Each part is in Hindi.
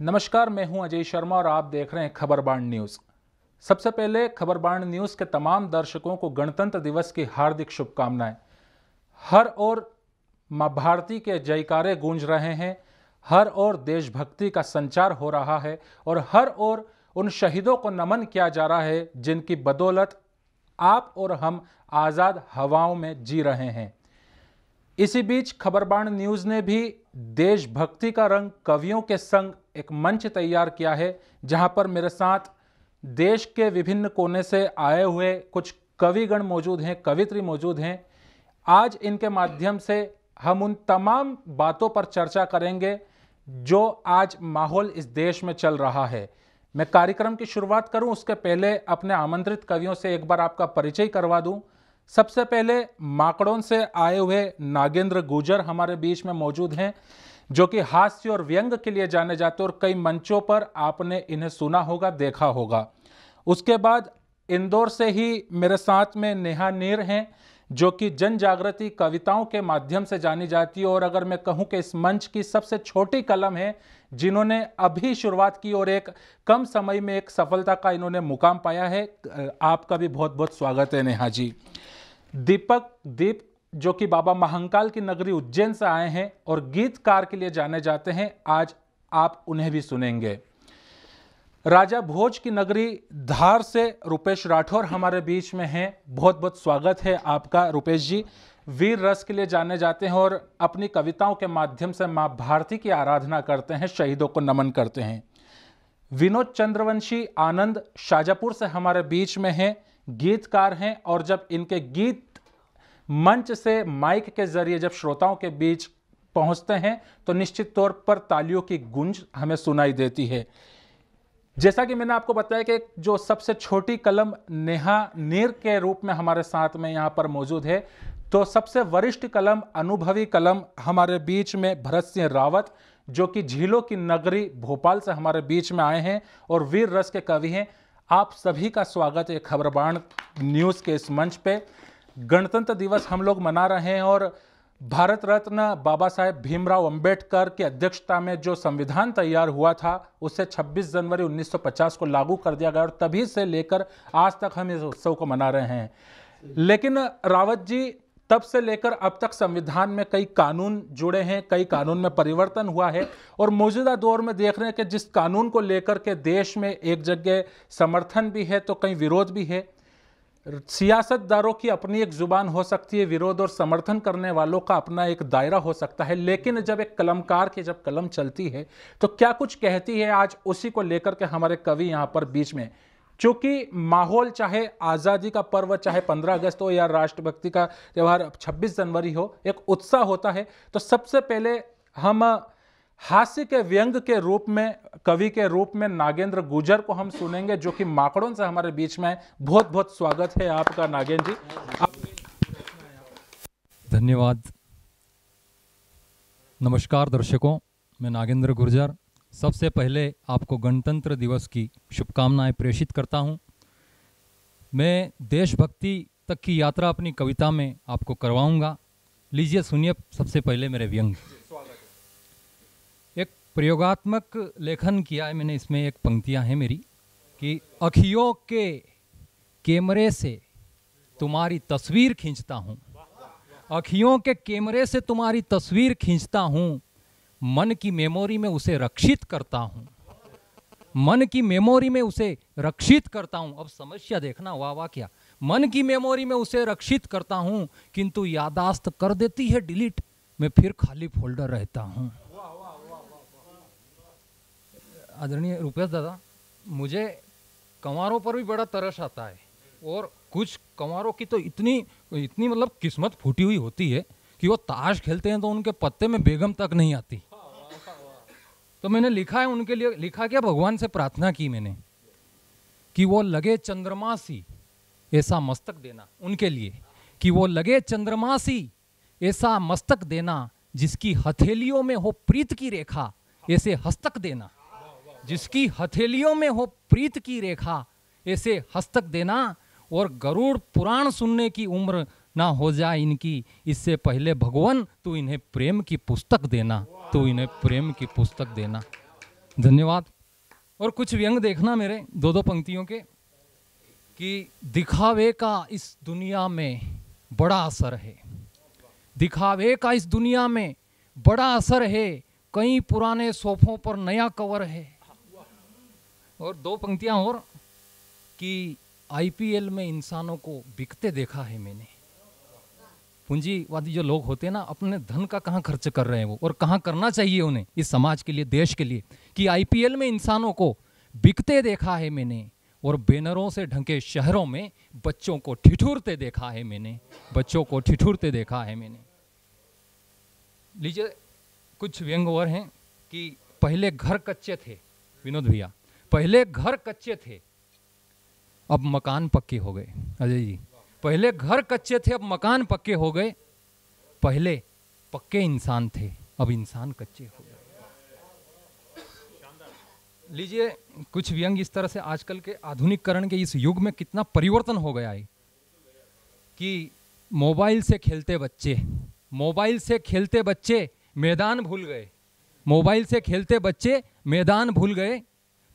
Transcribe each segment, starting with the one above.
नमस्कार, मैं हूं अजय शर्मा और आप देख रहे हैं खबरबाण न्यूज़। सबसे पहले खबरबाण न्यूज़ के तमाम दर्शकों को गणतंत्र दिवस की हार्दिक शुभकामनाएं। हर ओर मां भारती के जयकारे गूंज रहे हैं, हर ओर देशभक्ति का संचार हो रहा है और हर ओर उन शहीदों को नमन किया जा रहा है जिनकी बदौलत आप और हम आज़ाद हवाओं में जी रहे हैं। इसी बीच खबरबाण न्यूज़ ने भी देशभक्ति का रंग कवियों के संग एक मंच तैयार किया है, जहां पर मेरे साथ देश के विभिन्न कोने से आए हुए कुछ कविगण मौजूद हैं, कवित्री मौजूद हैं। आज इनके माध्यम से हम उन तमाम बातों पर चर्चा करेंगे जो आज माहौल इस देश में चल रहा है। मैं कार्यक्रम की शुरुआत करूं उसके पहले अपने आमंत्रित कवियों से एक बार आपका परिचय करवा दूं। सबसे पहले माकड़ों से आए हुए नागेंद्र गुर्जर हमारे बीच में मौजूद हैं, जो कि हास्य और व्यंग के लिए जाने जाते हैं और कई मंचों पर आपने इन्हें सुना होगा, देखा होगा। उसके बाद इंदौर से ही मेरे साथ में नेहा नीर हैं, जो कि जन जागृति कविताओं के माध्यम से जानी जाती है और अगर मैं कहूं कि इस मंच की सबसे छोटी कलम है, जिन्होंने अभी शुरुआत की और एक कम समय में एक सफलता का इन्होंने मुकाम पाया है। आपका भी बहुत बहुत स्वागत है नेहा जी। दीप जो कि बाबा महाकाल की नगरी उज्जैन से आए हैं और गीतकार के लिए जाने जाते हैं, आज आप उन्हें भी सुनेंगे। राजा भोज की नगरी धार से रुपेश राठौर हमारे बीच में हैं। बहुत बहुत स्वागत है आपका रुपेश जी। वीर रस के लिए जाने जाते हैं और अपनी कविताओं के माध्यम से मां भारती की आराधना करते हैं, शहीदों को नमन करते हैं। विनोद चंद्रवंशी आनंद शाजापुर से हमारे बीच में हैं, गीतकार हैं और जब इनके गीत मंच से माइक के जरिए जब श्रोताओं के बीच पहुंचते हैं तो निश्चित तौर पर तालियों की गूंज हमें सुनाई देती है। जैसा कि मैंने आपको बताया कि जो सबसे छोटी कलम नेहा नीर के रूप में हमारे साथ में यहाँ पर मौजूद है, तो सबसे वरिष्ठ कलम, अनुभवी कलम हमारे बीच में भरत सिंह रावत, जो कि झीलों की नगरी भोपाल से हमारे बीच में आए हैं और वीर रस के कवि हैं। आप सभी का स्वागत है खबरबाण न्यूज़ के इस मंच पे। गणतंत्र दिवस हम लोग मना रहे हैं और भारत रत्न बाबा साहेब भीमराव अंबेडकर की अध्यक्षता में जो संविधान तैयार हुआ था, उसे 26 जनवरी 1950 को लागू कर दिया गया और तभी से लेकर आज तक हम इस उत्सव को मना रहे हैं। लेकिन रावत जी, तब से लेकर अब तक संविधान में कई कानून जुड़े हैं, कई कानून में परिवर्तन हुआ है और मौजूदा दौर में देख रहे हैं कि जिस कानून को लेकर के देश में एक जगह समर्थन भी है तो कहीं विरोध भी है। सियासतदारों की अपनी एक जुबान हो सकती है, विरोध और समर्थन करने वालों का अपना एक दायरा हो सकता है, लेकिन जब एक कलमकार की जब कलम चलती है तो क्या कुछ कहती है, आज उसी को लेकर के हमारे कवि यहाँ पर बीच में। चूंकि माहौल चाहे आज़ादी का पर्व, चाहे 15 अगस्त हो या राष्ट्रभक्ति का त्यौहार 26 जनवरी हो, एक उत्साह होता है। तो सबसे पहले हम हास्य के व्यंग के रूप में, कवि के रूप में नागेंद्र गुर्जर को हम सुनेंगे, जो कि माकड़ों से हमारे बीच में। बहुत बहुत स्वागत है आपका नागेंद्र जी। धन्यवाद। नमस्कार दर्शकों, मैं नागेंद्र गुर्जर सबसे पहले आपको गणतंत्र दिवस की शुभकामनाएं प्रेषित करता हूं। मैं देशभक्ति तक की यात्रा अपनी कविता में आपको करवाऊंगा। लीजिए सुनिए सबसे पहले मेरे व्यंग। एक प्रयोगात्मक लेखन किया है मैंने, इसमें एक पंक्तियां हैं मेरी कि अखियों के कैमरे से तुम्हारी तस्वीर खींचता हूँ, अखियों के कैमरे से तुम्हारी तस्वीर खींचता हूँ, मन की मेमोरी में उसे रक्षित करता हूँ, मन की मेमोरी में उसे रक्षित करता हूँ। अब समस्या देखना, वाह वाह क्या, मन की मेमोरी में उसे रक्षित करता हूँ, किंतु यादाश्त कर देती है डिलीट, मैं फिर खाली फोल्डर रहता हूँ। आदरणीय रुपेश दादा, मुझे कंवारों पर भी बड़ा तरस आता है और कुछ कंवारों की तो इतनी मतलब किस्मत फूटी हुई होती है कि वो ताश खेलते हैं तो उनके पत्ते में बेगम तक नहीं आती। तो मैंने लिखा है उनके लिए, लिखा क्या, भगवान से प्रार्थना की मैंने कि वो लगे चंद्रमा सी ऐसा मस्तक देना, उनके लिए कि वो लगे चंद्रमा सी ऐसा मस्तक देना, जिसकी हथेलियों में हो प्रीत की रेखा ऐसे हस्तक देना, जिसकी हथेलियों में हो प्रीत की रेखा ऐसे हस्तक देना, और गरुड़ पुराण सुनने की उम्र ना हो जाए इनकी, इससे पहले भगवान तू इन्हें प्रेम की पुस्तक देना, तू इन्हें प्रेम की पुस्तक देना। धन्यवाद। और कुछ व्यंग देखना मेरे दो दो पंक्तियों के, कि दिखावे का इस दुनिया में बड़ा असर है, दिखावे का इस दुनिया में बड़ा असर है, कई पुराने सोफों पर नया कवर है। और दो पंक्तियां और, कि आईपीएल में इंसानों को बिकते देखा है मैंने। पूंजीवादी जो लोग होते हैं ना, अपने धन का कहाँ खर्च कर रहे हैं वो, और कहाँ करना चाहिए उन्हें इस समाज के लिए, देश के लिए, कि आईपीएल में इंसानों को बिकते देखा है मैंने, और बैनरों से ढके शहरों में बच्चों को ठिठुरते देखा है मैंने, बच्चों को ठिठुरते देखा है मैंने। लीजिए कुछ व्यंग और हैं, कि पहले घर कच्चे थे, विनोद भैया, पहले घर कच्चे थे अब मकान पक्के हो गए। अजय जी, पहले घर कच्चे थे अब मकान पक्के हो गए, पहले पक्के इंसान थे अब इंसान कच्चे हो गए। लीजिए कुछ व्यंग इस तरह से आजकल के आधुनिकीकरण के इस युग में कितना परिवर्तन हो गया है, कि मोबाइल से खेलते बच्चे, मोबाइल से खेलते बच्चे मैदान भूल गए, मोबाइल से खेलते बच्चे मैदान भूल गए,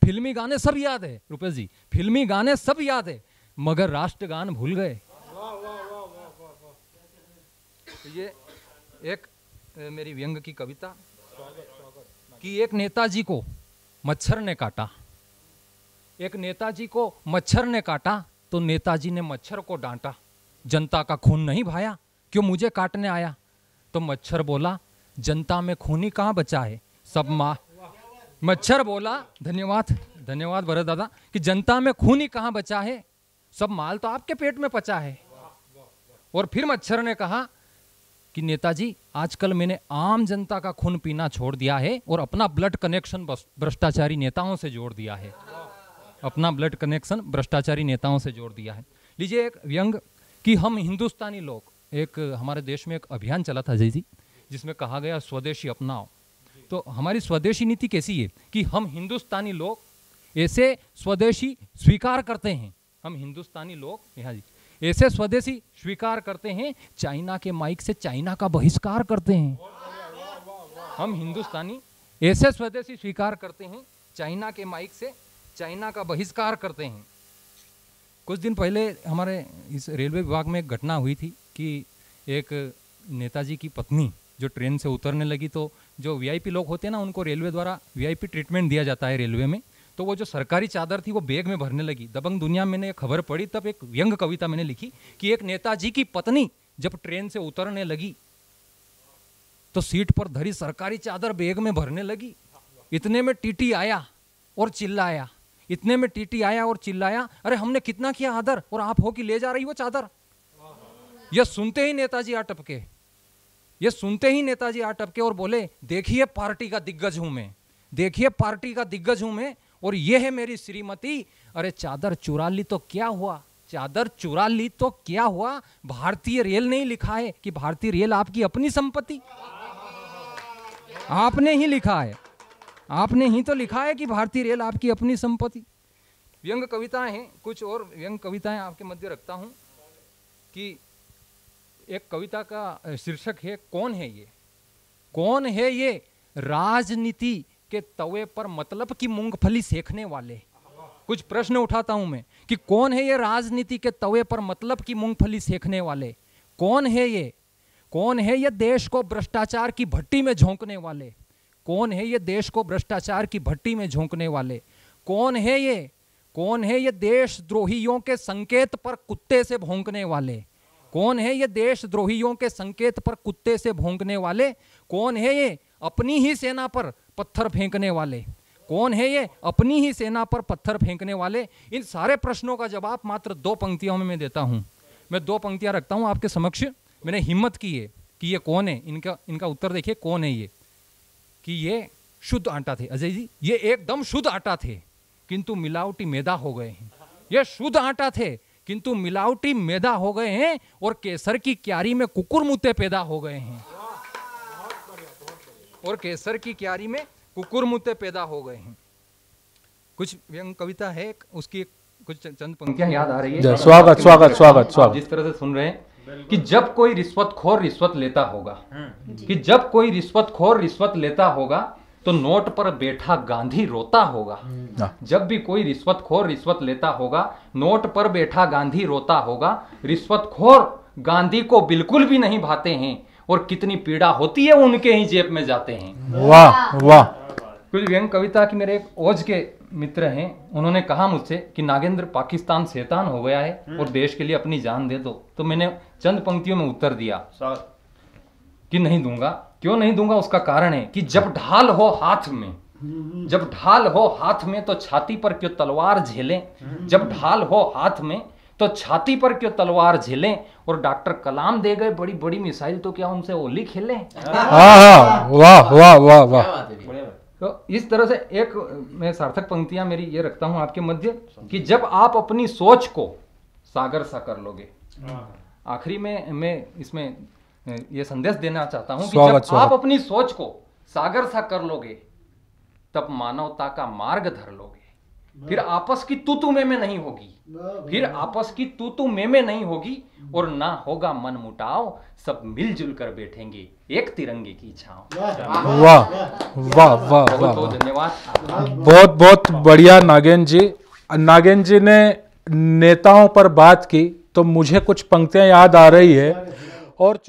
फिल्मी गाने सब याद है रुपेश जी, फिल्मी गाने सब याद है, मगर राष्ट्रगान भूल गए। ये एक मेरी व्यंग की कविता, कि एक नेताजी को मच्छर ने काटा, एक नेताजी को मच्छर ने काटा, तो नेताजी ने मच्छर को डांटा, जनता का खून नहीं भाया, क्यों मुझे काटने आया? तो मच्छर बोला, जनता में खून ही कहाँ बचा है, सब मच्छर बोला, धन्यवाद धन्यवाद भरत दादा, कि जनता में खून ही कहाँ बचा है, सब माल तो आपके पेट में पचा है। और फिर मच्छर ने कहा कि नेताजी आजकल मैंने आम जनता का खून पीना छोड़ दिया है और अपना ब्लड कनेक्शन भ्रष्टाचारी नेताओं से जोड़ दिया है, अपना ब्लड कनेक्शन भ्रष्टाचारी नेताओं से जोड़ दिया है। लीजिए एक व्यंग, कि हम हिंदुस्तानी लोग, एक हमारे देश में एक अभियान चला था अजय जी, जिसमें कहा गया स्वदेशी अपनाओ। तो हमारी स्वदेशी नीति कैसी है, कि हम हिंदुस्तानी लोग ऐसे स्वदेशी स्वीकार करते हैं, हम हिंदुस्तानी लोग यहाँ जी ऐसे स्वदेशी स्वीकार करते हैं, चाइना के माइक से चाइना का बहिष्कार करते हैं। हम हिंदुस्तानी ऐसे स्वदेशी स्वीकार करते हैं, चाइना के माइक से चाइना का बहिष्कार करते हैं। कुछ दिन पहले हमारे इस रेलवे विभाग में एक घटना हुई थी, कि एक नेताजी की पत्नी जो ट्रेन से उतरने लगी, तो जो वीआईपी लोग होते हैं ना, उनको रेलवे द्वारा वीआईपी ट्रीटमेंट दिया जाता है रेलवे में, तो वो जो सरकारी चादर थी वो बैग में भरने लगी। दबंग दुनिया में मैंने खबर पढ़ी, तब एक व्यंग कविता मैंने लिखी, कि एक नेताजी की पत्नी जब ट्रेन से उतरने लगी तो सीट पर धरी सरकारी चादर बैग में भरने लगी। इतने में टीटी आया और चिल्लाया, इतने में टीटी आया और चिल्लाया, अरे हमने कितना किया आदर और आप हो कि ले जा रही वो चादर। यह सुनते ही नेताजी आ टपके, ये सुनते ही नेताजी आ टपके और बोले, देखिए पार्टी का दिग्गज हूं मैं, देखिए पार्टी का दिग्गज हूं मैं, और ये है मेरी श्रीमती। अरे चादर चुरा ली तो क्या हुआ, चादर चुरा ली तो क्या हुआ, भारतीय रेल नहीं लिखा है कि भारतीय रेल आपकी अपनी संपत्ति, आपने ही लिखा है, आपने ही तो लिखा है कि भारतीय रेल आपकी अपनी संपत्ति। व्यंग कविताएं हैं, कुछ और व्यंग कविताएं आपके मध्य रखता हूं, कि एक कविता का शीर्षक है, कौन है ये, कौन है ये राजनीति के तवे पर मतलब की मूंगफली सेकने वाले। कुछ प्रश्न उठाता हूं मैं, कि कौन है ये राजनीति के तवे पर मतलब की मूंगफली सेकने वाले, कौन है ये, कौन है ये देश को भ्रष्टाचार की भट्टी में झोंकने वाले, कौन है ये देश को भ्रष्टाचार की भट्टी में झोंकने वाले, कौन है ये, कौन है ये देशद्रोहियों के संकेत पर कुत्ते से भौंकने वाले, कौन है ये देशद्रोहियों के संकेत पर कुत्ते से भौंकने वाले, कौन है ये अपनी ही सेना पर पत्थर फेंकने वाले, कौन है ये अपनी ही सेना पर पत्थर फेंकने वाले। इन सारे प्रश्नों का जवाब मात्र दो पंक्तियों में मैं देता हूं। मैं दो पंक्तियां रखता हूं आपके समक्ष, मैंने हिम्मत की है कि ये कौन है, इनका उत्तर देखिए कौन है ये, कि ये शुद्ध आटा थे अजय जी, ये एकदम शुद्ध आटा थे किंतु मिलावटी मैदा हो गए हैं। ये शुद्ध आटा थे किंतु मिलावटी मैदा हो गए हैं और केसर की क्यारी में कुकुरमुत्ते पैदा हो गए हैं, और केसर की क्यारी में कुकुरमुत्ते पैदा हो गए हैं। कुछ व्यंग कविता है, उसकी कुछ चंद पंक्तियां याद आ रही है। स्वागत स्वागत स्वागत स्वागत। जिस तरह से सुन रहे हैं कि जब कोई रिश्वतखोर रिश्वत लेता होगा, कि जब कोई रिश्वतखोर रिश्वत लेता होगा तो नोट पर बैठा गांधी रोता होगा। जब भी कोई रिश्वतखोर रिश्वत लेता होगा, नोट पर बैठा गांधी रोता होगा। रिश्वतखोर गांधी को बिल्कुल भी नहीं भाते हैं और कितनी पीड़ा होती है उनके ही जेब में जाते हैं। वाह वाह। कुछ व्यंग कविता की मेरे एक ओज के मित्र हैं, उन्होंने कहा मुझसे कि नागेंद्र पाकिस्तान शैतान हो गया है और देश के लिए अपनी जान दे दो। तो मैंने चंद पंक्तियों में उत्तर दिया कि नहीं दूंगा। क्यों नहीं दूंगा? उसका कारण है कि जब ढाल हो हाथ में, जब ढाल हो हाथ में तो छाती पर क्यों तलवार झेलें। जब ढाल हो हाथ में तो छाती पर क्यों तलवार झेलें। और डॉक्टर कलाम दे गए बड़ी बड़ी मिसाइल, तो क्या उनसे होली खेलें? वाह वाह वाह वाह। तो इस तरह से एक मैं सार्थक पंक्तियां मेरी ये रखता हूं आपके मध्य कि जब आप अपनी सोच को सागर सा कर लोगे। आखिरी में मैं इसमें ये संदेश देना चाहता हूं कि जब आप अपनी सोच को सागर सा कर लोगे तब मानवता का मार्ग धर लोगे। फिर आपस की तू में नहीं होगी, फिर आपस की तू में नहीं होगी और ना होगा मन मुटाव। सब मिलजुल कर बैठेंगे एक तिरंगे की छांव। वाह वाह वाह वाह। बहुत धन्यवाद। बहुत बहुत बढ़िया नागेंद्र जी। नागेंद्र जी ने नेताओं पर बात की तो मुझे कुछ पंक्तियां याद आ रही है। और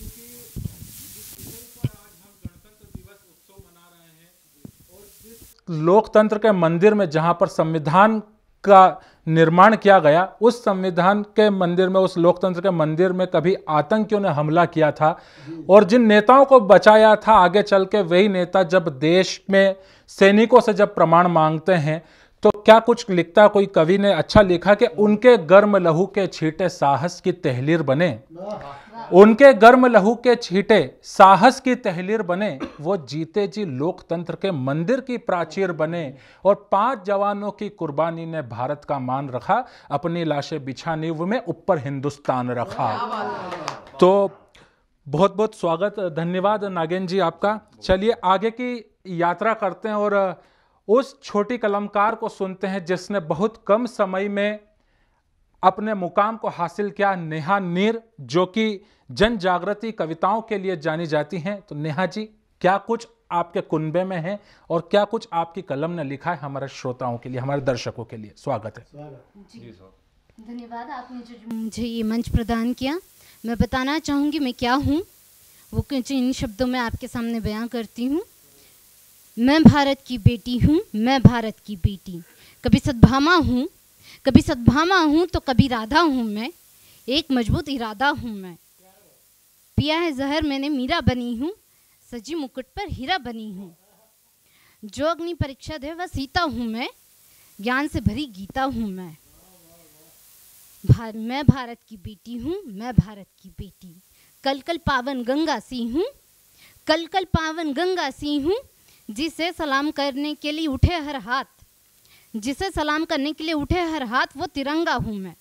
लोकतंत्र के मंदिर में जहां पर संविधान का निर्माण किया गया, उस संविधान के मंदिर में, उस लोकतंत्र के मंदिर में कभी आतंकियों ने हमला किया था और जिन नेताओं को बचाया था आगे चल के वही नेता जब देश में सैनिकों से जब प्रमाण मांगते हैं तो क्या कुछ लिखता, कोई कवि ने अच्छा लिखा कि उनके गर्म लहू के छींटे साहस की तहलीर बने। उनके गर्म लहू के छींटे साहस की तहलीर बने। वो जीते जी लोकतंत्र के मंदिर की प्राचीर बने और 5 जवानों की कुर्बानी ने भारत का मान रखा। अपनी लाशें बिछा नींव में ऊपर हिंदुस्तान रखा। तो बहुत बहुत स्वागत, धन्यवाद नागेंद्र जी आपका। चलिए आगे की यात्रा करते हैं और उस छोटी कलमकार को सुनते हैं जिसने बहुत कम समय में अपने मुकाम को हासिल किया, नेहा नीर, जो कि जन जागृति कविताओं के लिए जानी जाती हैं। तो नेहा जी, क्या कुछ आपके कुनबे में है और क्या कुछ आपकी कलम ने लिखा है हमारे श्रोताओं के लिए, हमारे दर्शकों के लिए? स्वागत है जी। धन्यवाद, आपने जो मुझे ये मंच प्रदान किया। मैं बताना चाहूँगी मैं क्या हूँ, वो कुछ इन शब्दों में आपके सामने बयां करती हूँ। मैं भारत की बेटी हूँ, मैं भारत की बेटी। कभी सद्भामा हूँ, कभी सद्भामा हूँ तो कभी राधा हूँ मैं। एक मजबूत इरादा हूँ मैं। पिया है जहर मैंने मीरा बनी हूँ, सजी मुकुट पर हीरा बनी हूँ। जो अग्नि परीक्षा दे वह सीता हूँ मैं, ज्ञान से भरी गीता हूँ मैं। मैं भारत की बेटी हूँ, मैं भारत की बेटी। कल कल पावन गंगा सी हूँ, कल कल पावन गंगा सी हूँ। जिसे सलाम करने के लिए उठे हर हाथ, जिसे सलाम करने के लिए उठे हर हाथ, वो तिरंगा हूँ मैं।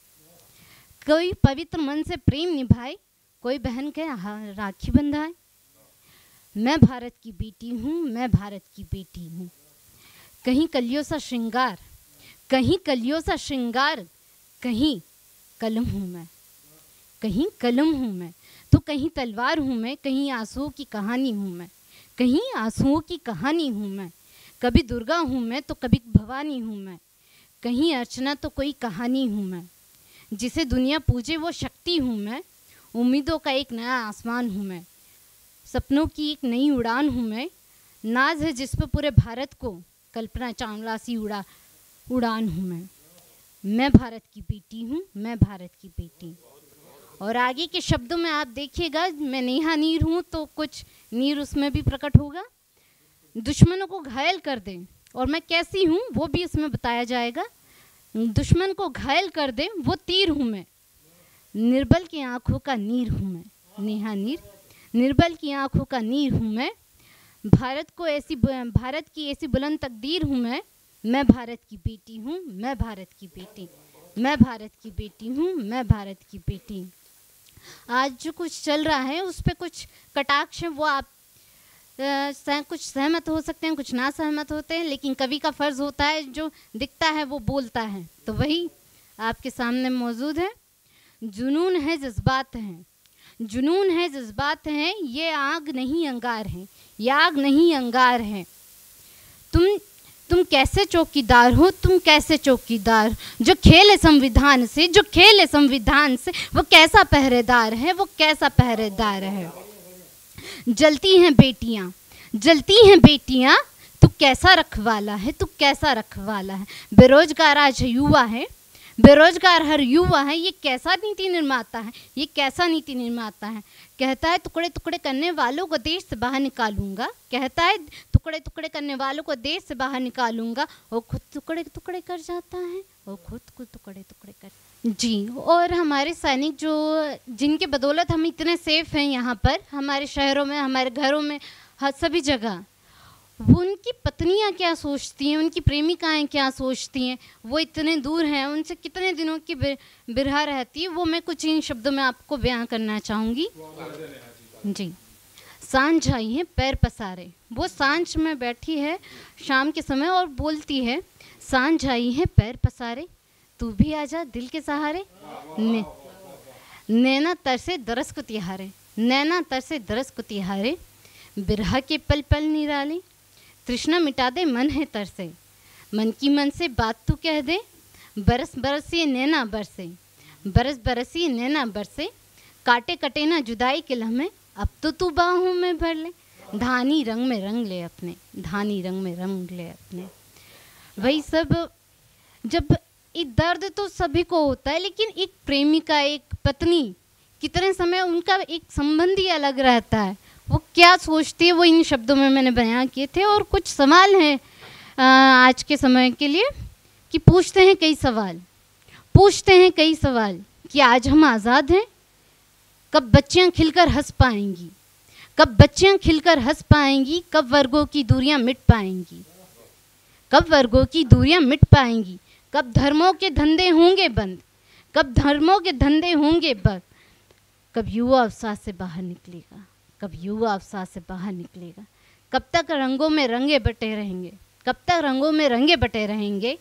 कोई पवित्र मन से प्रेम निभाए, कोई बहन के राखी बंधाए। मैं भारत की बेटी हूँ, मैं भारत की बेटी हूँ। कहीं कलियों सा श्रृंगार, कहीं कलियों सा श्रृंगार, कहीं कलम हूँ मैं, कहीं कलम हूँ मैं। तो कहीं तलवार हूँ मैं, कहीं आंसुओं की कहानी हूँ मैं, कहीं आंसुओं की कहानी हूँ मैं। कभी दुर्गा हूँ मैं तो कभी भवानी हूँ मैं, कहीं अर्चना तो कोई कहानी हूँ मैं। जिसे दुनिया पूजे वो शक्ति हूँ मैं, उम्मीदों का एक नया आसमान हूँ मैं, सपनों की एक नई उड़ान हूँ मैं। नाज है जिस पर पूरे भारत को, कल्पना चावला सी उड़ान हूँ मैं भारत की बेटी हूँ, मैं भारत की बेटी। और आगे के शब्दों में आप देखिएगा, मैं नेहा नीर हूँ तो कुछ नीर उसमें भी प्रकट होगा। दुश्मनों को घायल कर दें, और मैं कैसी हूँ वो भी इसमें बताया जाएगा। दुश्मन को घायल कर दें वो तीर हूँ मैं, निर्बल की आंखों का नीर हूँ मैं। नेहा नीर, निर्बल की आंखों का नीर हूँ मैं। भारत की ऐसी बुलंद तकदीर हूँ मैं भारत की बेटी हूँ, मैं भारत की बेटी, मैं भारत की बेटी हूँ, मैं भारत की बेटी। आज जो कुछ चल रहा है उस पे कुछ कटाक्ष है, वो आप कुछ सहमत हो सकते हैं, कुछ ना सहमत होते हैं, लेकिन कवि का फर्ज होता है जो दिखता है वो बोलता है। तो वही आपके सामने मौजूद है। जुनून है जज्बात हैं, जुनून है जज्बात हैं, ये आग नहीं अंगार है, ये आग नहीं अंगार है। तुम कैसे चौकीदार हो, तुम कैसे चौकीदार? जो खेले संविधान से, जो खेले संविधान से, वो कैसा पहरेदार है, वो कैसा पहरेदार है? जलती हैं बेटियां, जलती हैं बेटियां, तू कैसा रखवाला है, तू कैसा रखवाला है? बेरोजगार आज युवा है, बेरोजगार हर युवा है, ये कैसा नीति निर्माता है, ये कैसा नीति निर्माता है? कहता है टुकड़े टुकड़े करने वालों को देश से बाहर निकालूंगा, कहता है टुकड़े टुकड़े करने वालों को देश से बाहर निकालूंगा, और खुद टुकड़े टुकड़े कर जाता है, और खुद को टुकड़े टुकड़े कर। जी, और हमारे सैनिक जो, जिनके बदौलत हम इतने सेफ हैं यहाँ पर, हमारे शहरों में, हमारे घरों में, हर सभी जगह, वो उनकी पत्नियां क्या सोचती हैं, उनकी प्रेमिकाएं क्या सोचती हैं, वो इतने दूर हैं, उनसे कितने दिनों की बिरहा रहती है, वो मैं कुछ इन शब्दों में आपको बयां करना चाहूँगी। जी, सांझ आई है पैर पसारे, वो सांझ में बैठी है शाम के समय और बोलती है, सांझ आई है पैर पसारे, तू भी आजा दिल के सहारे, नैना तरसे दरस को तिहारे, नैना तरसे दरस को तिहारे, बिरहा के पल पल निराले, तृष्णा मिटा दे मन है तरसे, मन की मन से बात तू कह दे, बरस बरस ये नैना बरसे, बरस बरस ये नैना बरसे, काटे कटे ना जुदाई के लम्हे, अब तो तू बाहों में भर ले, धानी रंग में रंग ले अपने, धानी रंग में रंग ले अपने। वही सब, जब एक दर्द तो सभी को होता है, लेकिन एक प्रेमिका, एक पत्नी, कितने समय उनका एक संबंधी अलग रहता है, वो क्या सोचती है, वो इन शब्दों में मैंने बयां किए थे। और कुछ सवाल हैं आज के समय के लिए, कि पूछते हैं कई सवाल, पूछते हैं कई सवाल कि आज हम आज़ाद हैं? कब बच्चियां खिलकर हंस पाएंगी, कब बच्चियां खिलकर हंस पाएंगी, कब वर्गों की दूरियां मिट पाएंगी, कब वर्गों की दूरियां मिट पाएंगी, कब धर्मों के धंधे होंगे बंद, कब धर्मों के धंधे होंगे बंद, कब युवा अवसाद से बाहर निकलेगा, कब युवा अवसाद से बाहर निकलेगा, कब तक रंगों में रंगे बटे रहेंगे, कब तक रंगों में रंगे बटे रहेंगे,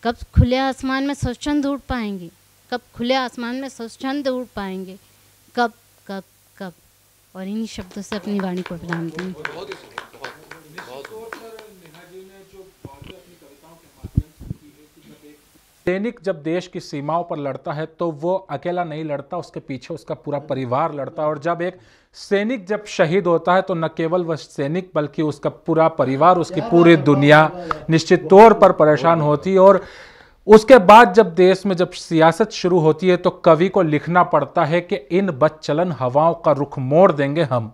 कब खुले आसमान में स्वच्छंद उड़ पाएंगे, कब खुले आसमान में स्वच्छंद उड़ पाएंगे, कब कब कब। और इन्हीं शब्दों से अपनी वाणी को विराम देंगे। सैनिक जब देश की सीमाओं पर लड़ता है तो वो अकेला नहीं लड़ता, उसके पीछे उसका पूरा परिवार लड़ता है। और जब एक सैनिक जब शहीद होता है तो न केवल वह सैनिक बल्कि उसका पूरा परिवार, उसकी पूरी दुनिया निश्चित तौर पर परेशान होती है। और उसके बाद जब देश में जब सियासत शुरू होती है तो कवि को लिखना पड़ता है कि इन बदचलन हवाओं का रुख मोड़ देंगे हम,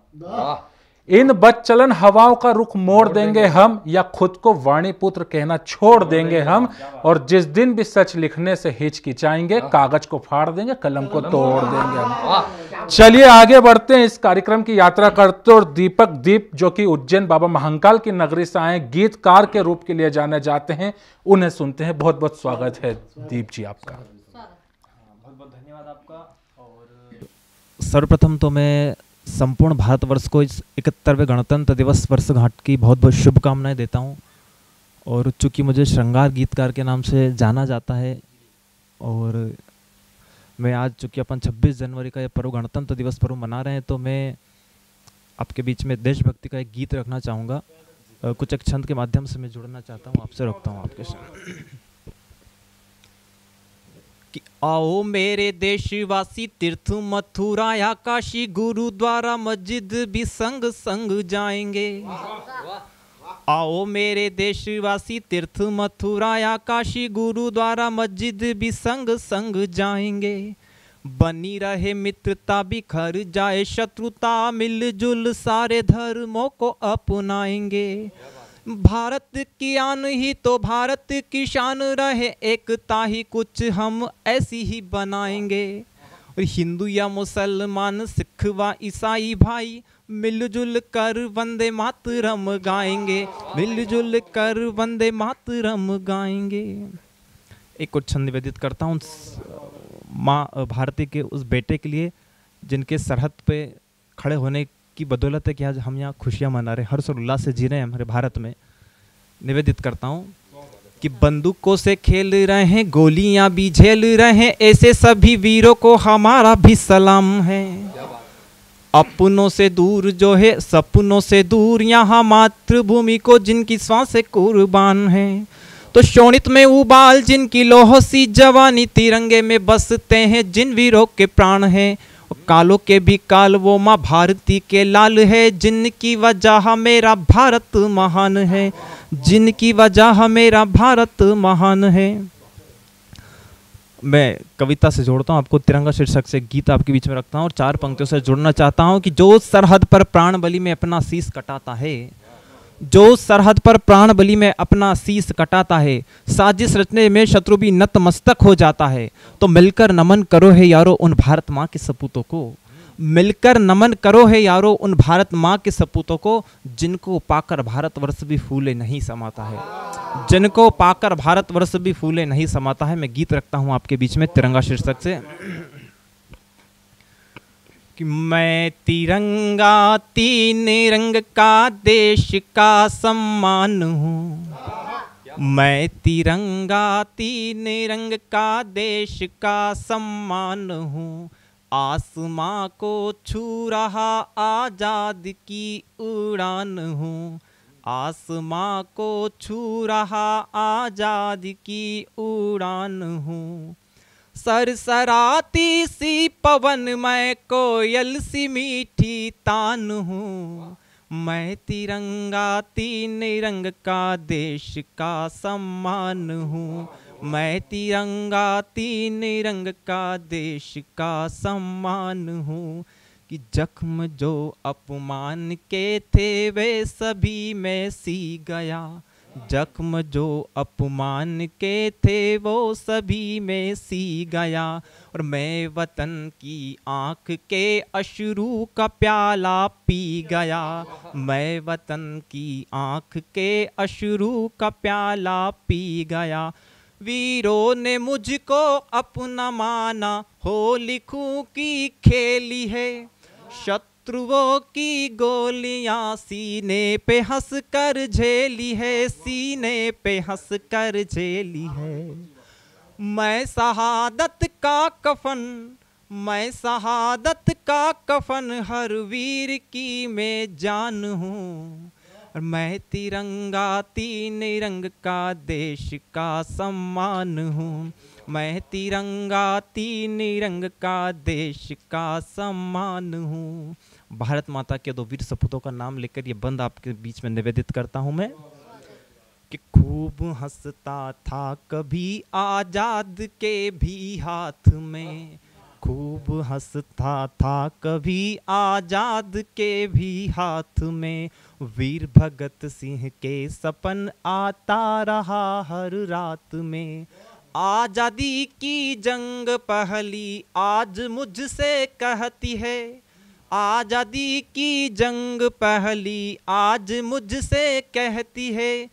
इन बदचलन हवाओं का रुख मोड़ देंगे हम, या खुद को वाणी पुत्र कहना छोड़ देंगे हम, और जिस दिन भी सच लिखने से हिचकिचाएंगे कागज को फाड़ देंगे, कलम को तोड़ देंगे हम। चलिए आगे बढ़ते हैं, इस कार्यक्रम की यात्रा करते। और दीपक दीप जो कि उज्जैन बाबा महाकाल की नगरी से आए, गीतकार के रूप के लिए जाने जाते हैं, उन्हें सुनते हैं। बहुत बहुत स्वागत है दीप जी आपका। बहुत बहुत धन्यवाद आपका। और सर्वप्रथम तो मैं संपूर्ण भारतवर्ष को इस 71वें गणतंत्र दिवस वर्षगांठ की बहुत बहुत शुभकामनाएं देता हूं। और चूंकि मुझे श्रृंगार गीतकार के नाम से जाना जाता है, और मैं आज चूंकि अपन 26 जनवरी का ये पर्व, गणतंत्र दिवस पर्व मना रहे हैं, तो मैं आपके बीच में देशभक्ति का एक गीत रखना चाहूँगा। कुछ एक छंद के माध्यम से मैं जुड़ना चाहता हूँ आपसे, रखता हूँ आपके साथ। कि आओ मेरे देशवासी, तीर्थ मथुरा या काशी, गुरुद्वारा मस्जिद भी संग संग जाएंगे। आओ मेरे देशवासी, तीर्थ मथुरा या काशी, गुरुद्वारा मस्जिद भी संग संग जाएंगे। बनी रहे मित्रता, बिखर जाए शत्रुता, मिलजुल सारे धर्मों को अपनाएंगे। भारत की आन ही तो भारत की शान रहे, एकता ही कुछ हम ऐसी ही बनाएंगे। और हिंदू या मुसलमान, सिख व ईसाई भाई, मिलजुल कर वंदे मातरम गाएंगे, मिलजुल कर वंदे मातरम गाएंगे। एक कुछ छंद निवेदित करता हूँ माँ भारती के उस बेटे के लिए, जिनके सरहद पे खड़े होने की बदौलत है कि आज हम यहाँ खुशियाँ मना रहे, हर्ष और उल्लास से जी रहे हैं हमारे भारत में। निवेदित करता हूँ कि बंदूकों से खेल रहे हैं, गोलियां भी झेल रहे हैं, ऐसे सभी वीरों को हमारा भी सलाम है। अपनों से दूर जो है सपनों से दूर, यहाँ मातृभूमि को जिनकी सांसें कुर्बान है। तो शोणित में उबाल जिनकी लोह सी जवानी, तिरंगे में बसते हैं जिन वीरों के प्राण हैं। कालों के भी काल वो माँ भारती के लाल है, जिनकी वजह मेरा भारत महान है, जिनकी वजह मेरा भारत महान है। मैं कविता से जोड़ता हूँ आपको, तिरंगा शीर्षक से गीत आपके बीच में रखता हूँ और 4 पंक्तियों से जुड़ना चाहता हूँ कि जो सरहद पर प्राण बलि में अपना शीश कटाता है, जो सरहद पर प्राण बलि में अपना शीश कटाता है, साजिश रचने में शत्रु भी नतमस्तक हो जाता है। तो मिलकर नमन करो है यारो उन भारत माँ के सपूतों को, मिलकर नमन करो है यारो उन भारत माँ के सपूतों को, जिनको पाकर भारतवर्ष भी फूले नहीं समाता है, जिनको पाकर भारतवर्ष भी फूले नहीं समाता है। मैं गीत रखता हूँ आपके बीच में तिरंगा शीर्षक से कि मैं तिरंगा तीन रंग का देश का सम्मान हूँ, मैं तिरंगा तीन रंग का देश का सम्मान हूँ। आसमां को छू रहा आजाद की उड़ान हूँ, आसमां को छू रहा आजाद की उड़ान हूँ। सरसराती सी पवन मैं कोयल सी मीठी तान हूँ, मैं तिरंगा तीन रंग का देश का सम्मान हूँ, मैं तिरंगा तीन रंग का देश का सम्मान हूँ। कि जख्म जो अपमान के थे वे सभी में सी गया, जख्म जो अपमान के थे वो सभी में सी गया। और मैं वतन की आँख के अश्रू का प्याला पी गया, मैं वतन की आँख के अश्रू का प्याला पी गया। वीरों ने मुझको अपना माना, हो लिखूं की खेली है, शत्रुओं की गोलियां सीने पे हंस कर झेली है, सीने पे हंस कर झेली है। मैं शहादत का कफन, मैं शहादत का कफन हर वीर की मैं जान हूँ। और मैं तिरंगा तीन रंग का देश का सम्मान हूँ, मैं तिरंगा तीन रंग का देश का सम्मान हूँ। भारत माता के 2 वीर सपूतों का नाम लेकर ये बंद आपके बीच में निवेदित करता हूँ मैं कि खूब हंसता था कभी आजाद के भी हाथ में, खूब हंसता था कभी आजाद के भी हाथ में। वीर भगत सिंह के सपन आता रहा हर रात में। आजादी की जंग पहली आज मुझसे कहती है, आजादी की जंग पहली आज मुझसे कहती है।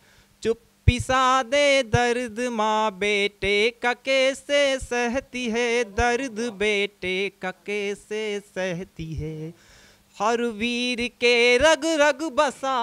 पिसा दे दर्द माँ बेटे का कैसे सहती है, दर्द बेटे का कैसे सहती है। हर वीर के रग रग बसा,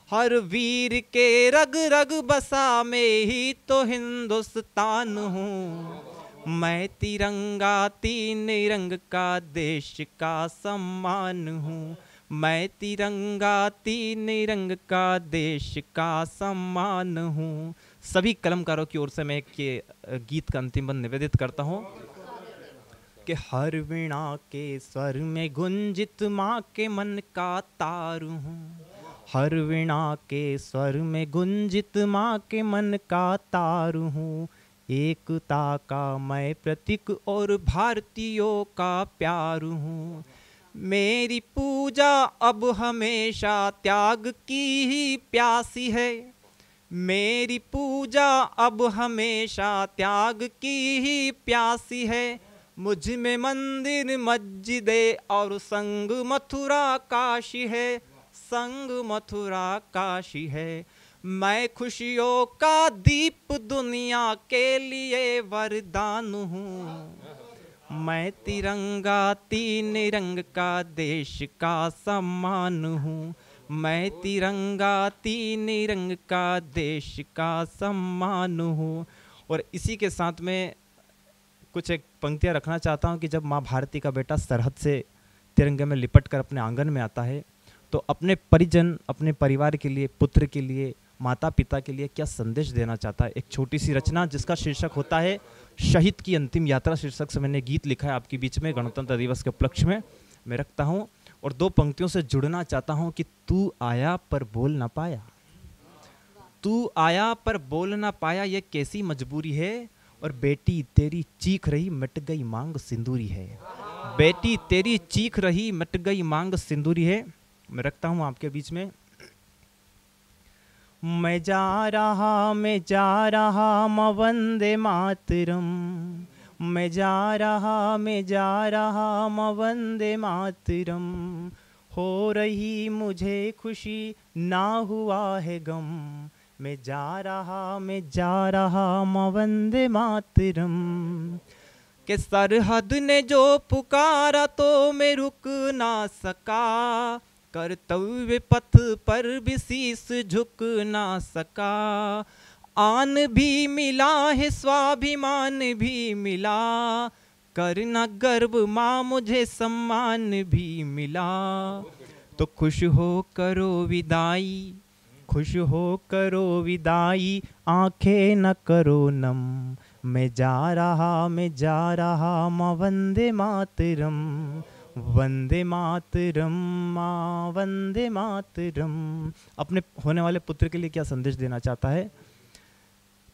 हर वीर के रग रग बसा, मैं ही तो हिंदुस्तान हूँ। मैं तिरंगा तीन रंग का देश का सम्मान हूँ, मैं तिरंगा तीन रंग का देश का सम्मान हूँ। सभी कलमकारों की ओर से मैं एक गीत का अंतिम बंद निवेदित करता हूँ कि हर वीणा के स्वर में गुंजित माँ के मन का तार हूँ, हर वीणा के स्वर में गुंजित माँ के मन का तार हूँ। एकता का मैं प्रतीक और भारतीयों का प्यार हूँ। मेरी पूजा अब हमेशा त्याग की ही प्यासी है, मेरी पूजा अब हमेशा त्याग की ही प्यासी है। मुझ में मंदिर मस्जिदे और संग मथुरा काशी है, संग मथुरा काशी है। मैं खुशियों का दीप दुनिया के लिए वरदान हूँ। मैं तिरंगा तीन रंग का देश का सम्मान हूँ, मैं तिरंगा तीन रंग का देश का सम्मान हूँ। और इसी के साथ में कुछ एक पंक्तियाँ रखना चाहता हूँ कि जब माँ भारती का बेटा सरहद से तिरंगे में लिपट कर अपने आंगन में आता है तो अपने परिजन, अपने परिवार के लिए, पुत्र के लिए, माता पिता के लिए क्या संदेश देना चाहता है। एक छोटी सी रचना जिसका शीर्षक होता है शहीद की अंतिम यात्रा, शीर्षक से मैंने गीत लिखा है आपके बीच में गणतंत्र दिवस के उपलक्ष्य में मैं रखता हूँ और 2 पंक्तियों से जुड़ना चाहता हूँ कि तू आया पर बोल ना पाया, तू आया पर बोल ना पाया, ये कैसी मजबूरी है, और बेटी तेरी चीख रही मिट गई मांग सिंदूरी है, बेटी तेरी चीख रही मिट गई मांग सिंदूरी है। मैं रखता हूँ आपके बीच में। मैं जा रहा म वंदे मातरम, मैं जा रहा म वंदे मातरम, हो रही मुझे खुशी ना हुआ है गम, मैं जा रहा म वंदे मातरम। के सरहद ने जो पुकारा तो मैं रुक ना सका, कर्तव्य पथ पर भी शीस झुक ना सका, आन भी मिला है स्वाभिमान भी मिला, करना गर्व माँ मुझे सम्मान भी मिला, तो खुश हो करो विदाई, खुश हो करो विदाई, आंखें न करो नम, मैं जा रहा म वंदे मातरम, वंदे मातरम माँ वंदे मातरम। अपने होने वाले पुत्र के लिए क्या संदेश देना चाहता है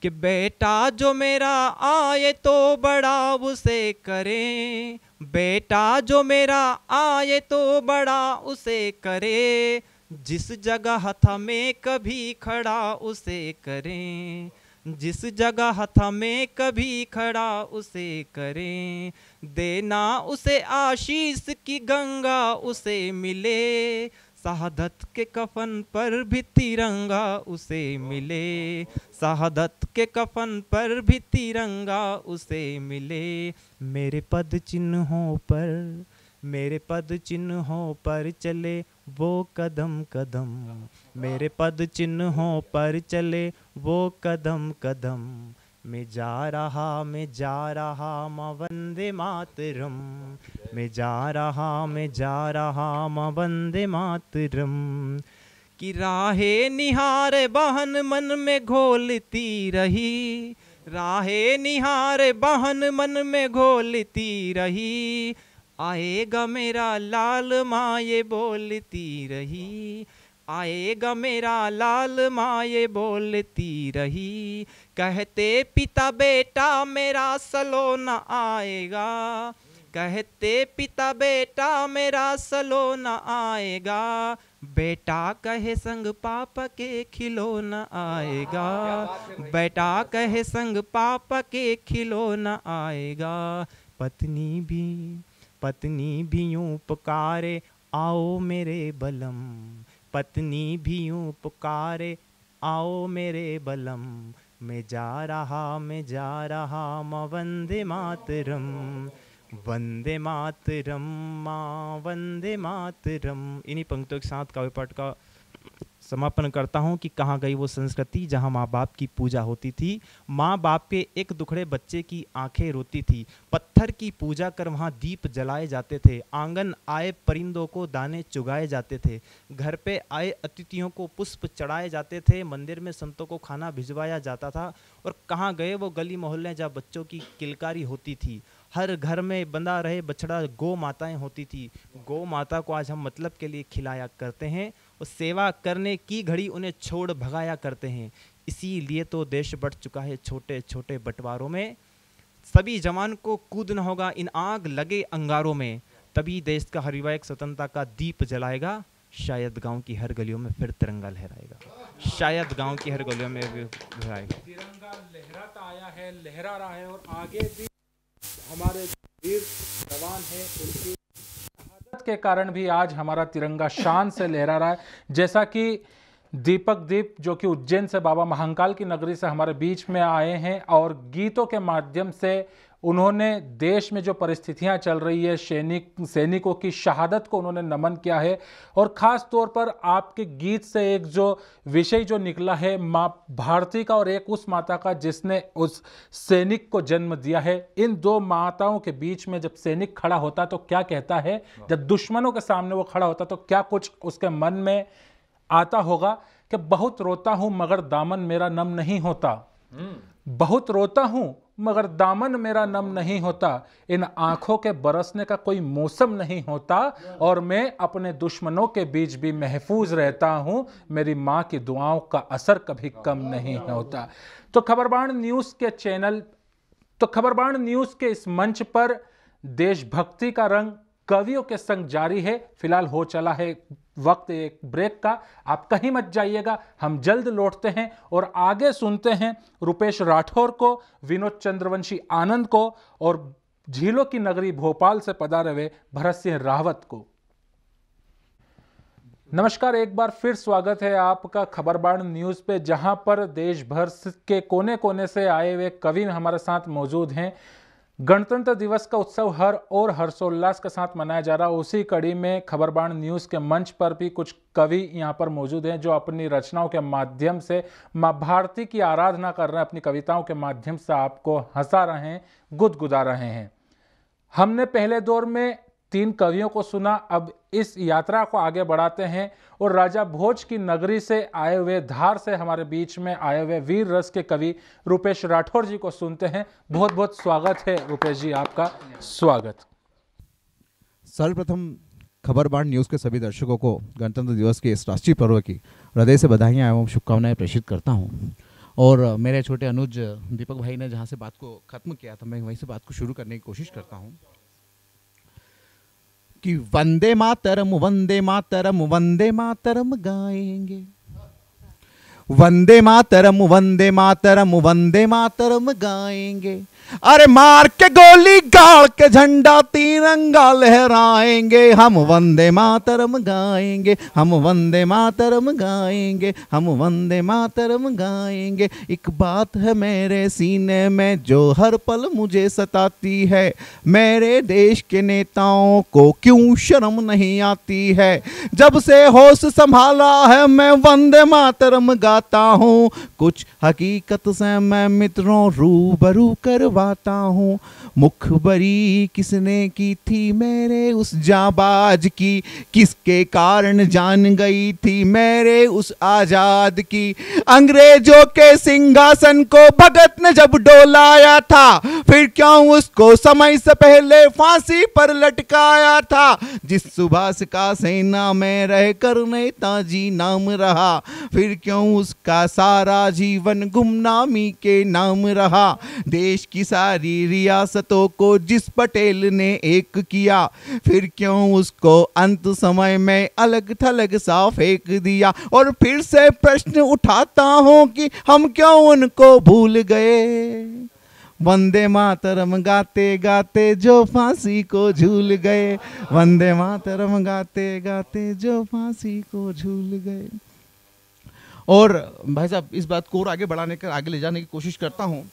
कि बेटा जो मेरा आए तो बड़ा उसे करें, बेटा जो मेरा आए तो बड़ा उसे करे, जिस जगह था मैं कभी खड़ा उसे करें, जिस जगह था मैं कभी खड़ा उसे करें, देना उसे आशीष की गंगा उसे मिले, शहादत के कफन पर भी तिरंगा उसे मिले, शहादत के कफन पर भी तिरंगा उसे मिले, मेरे पद चिन्हों पर, मेरे पद चिन्हों पर चले वो कदम कदम, मेरे पद चिन्हों पर चले वो कदम कदम, मैं जा रहा म वंदे मातरम, मैं जा रहा म वंदे मातरम। कि राहे निहारे बहन मन में घोलती रही, राहे निहारे बहन मन में घोलती रही, आएगा मेरा लाल माँ ये बोलती रही, आएगा मेरा लाल माँ ये बोलती रही, कहते पिता बेटा मेरा सलोना आएगा, कहते पिता बेटा मेरा सलोना आएगा, बेटा कहे संग पापा के खिलौना आएगा, बेटा कहे संग पापा के खिलौना आएगा, पत्नी भी यूं पुकारे आओ मेरे बलम, पत्नी भी यूं पुकारे आओ मेरे बलम, मैं जा रहा म वंदे मातरम, वंदे मातरम माँ वंदे मातरम। इन्हीं पंक्तियों के साथ काव्य पाठ का समापन करता हूँ कि कहाँ गई वो संस्कृति जहाँ माँ बाप की पूजा होती थी, माँ बाप के एक दुखड़े बच्चे की आंखें रोती थी, पत्थर की पूजा कर वहाँ दीप जलाए जाते थे, आंगन आए परिंदों को दाने चुगाए जाते थे, घर पे आए अतिथियों को पुष्प चढ़ाए जाते थे, मंदिर में संतों को खाना भिजवाया जाता था, और कहाँ गए वो गली मोहल्ले जहाँ बच्चों की किलकारी होती थी, हर घर में बंधा रहे बछड़ा गौ माताएं होती थी, गौ माता को आज हम मतलब के लिए खिलाया करते हैं और सेवा करने की घड़ी उन्हें छोड़ भगाया करते हैं। इसीलिए तो देश बढ़ चुका है छोटे छोटे बंटवारों में, सभी जवान को कूदना होगा इन आग लगे अंगारों में, तभी देश का हर युवा एक स्वतंत्रता का दीप जलाएगा, शायद गांव की हर गलियों में फिर तिरंगा लहराएगा, शायद गांव की हर गलियों में लहराएगा। तिरंगा लहराता आया है, लहरा रहा है और आगे भी हमारे वीर जवान हैं, उनकी शहादत के कारण भी आज हमारा तिरंगा शान से लहरा रहा है। जैसा कि दीपक दीप जो कि उज्जैन से बाबा महाकाल की नगरी से हमारे बीच में आए हैं और गीतों के माध्यम से उन्होंने देश में जो परिस्थितियां चल रही है, सैनिकों की शहादत को उन्होंने नमन किया है। और ख़ास तौर पर आपके गीत से एक जो विषय जो निकला है माँ भारती का और एक उस माता का जिसने उस सैनिक को जन्म दिया है, इन दो माताओं के बीच में जब सैनिक खड़ा होता तो क्या कहता है, जब दुश्मनों के सामने वो खड़ा होता तो क्या कुछ उसके मन में आता होगा कि बहुत रोता हूं मगर दामन मेरा नम नहीं होता, बहुत रोता हूं मगर दामन मेरा नम नहीं होता, इन आंखों के बरसने का कोई मौसम नहीं होता और मैं अपने दुश्मनों के बीच भी महफूज रहता हूं, मेरी मां की दुआओं का असर कभी कम नहीं होता। तो खबरबाण न्यूज़ के इस मंच पर देशभक्ति का रंग कवियों के संग जारी है। फिलहाल हो चला है वक्त एक ब्रेक का, आप कहीं मत जाइएगा, हम जल्द लौटते हैं और आगे सुनते हैं रुपेश राठौर को, विनोद चंद्रवंशी आनंद को और झीलों की नगरी भोपाल से पधारे हुए भरत सिंह रावत को। नमस्कार, एक बार फिर स्वागत है आपका खबरबाण न्यूज़ पे, जहां पर देश भर के कोने कोने से आए हुए कवि हमारे साथ मौजूद हैं। गणतंत्र दिवस का उत्सव हर्षोल्लास के साथ मनाया जा रहा है। उसी कड़ी में खबरबाण न्यूज़ के मंच पर भी कुछ कवि यहाँ पर मौजूद हैं जो अपनी रचनाओं के माध्यम से माँ भारती की आराधना कर रहे हैं, अपनी कविताओं के माध्यम से आपको हंसा रहे हैं, गुदगुदा रहे हैं। हमने पहले दौर में 3 कवियों को सुना, अब इस यात्रा को आगे बढ़ाते हैं और राजा भोज की नगरी से आए हुए, धार से हमारे बीच में आए हुए वीर रस के कवि रुपेश राठौर जी को सुनते हैं। बहुत बहुत स्वागत है रुपेश जी, आपका स्वागत। सर्वप्रथम खबरबाण न्यूज़ के सभी दर्शकों को गणतंत्र दिवस के इस राष्ट्रीय पर्व की हृदय से बधाइयाँ एवं शुभकामनाएं प्रेषित करता हूँ। और मेरे छोटे अनुज दीपक भाई ने जहाँ से बात को ख़त्म किया था, मैं वहीं से बात को शुरू करने की कोशिश करता हूँ कि वंदे मातरम वंदे मातरम वंदे मातरम गाएंगे, वंदे मातरम वंदे मातरम वंदे मातरम गाएंगे, अरे मार के गोली गाड़ के झंडा तिरंगा लहराएंगे, हम वंदे मातरम गाएंगे, हम वंदे मातरम गाएंगे, हम वंदे मातरम गाएंगे। एक बात है मेरे सीने में जो हर पल मुझे सताती है, मेरे देश के नेताओं को क्यों शर्म नहीं आती है। जब से होश संभाला है मैं वंदे मातरम गाता हूँ, कुछ हकीकत से मैं मित्रों रूबरू करवाता हूँ। मुखबरी किसने की थी मेरे उस जाबाज की, किसके कारण जान गई थी मेरे उस आजाद की। अंग्रेजों के सिंहासन को भगत ने जब डोलाया था, फिर क्यों उसको समय से पहले फांसी पर लटकाया था। जिस सुभाष का सेना में रहकर नेताजी नाम रहा, फिर क्यों उसका सारा जीवन गुमनामी के नाम रहा। देश की सारी रियासतों को जिस पटेल ने एक किया, फिर क्यों उसको अंत समय में अलग थलग सा फेंक दिया। और फिर से प्रश्न उठाता हूँ कि हम क्यों उनको भूल गए। वंदे मातरम गाते गाते जो फांसी को झूल गए, वंदे मातरम गाते गाते जो फांसी को झूल गए। और भाई साहब, इस बात को और आगे बढ़ाने का, आगे ले जाने की कोशिश करता हूँ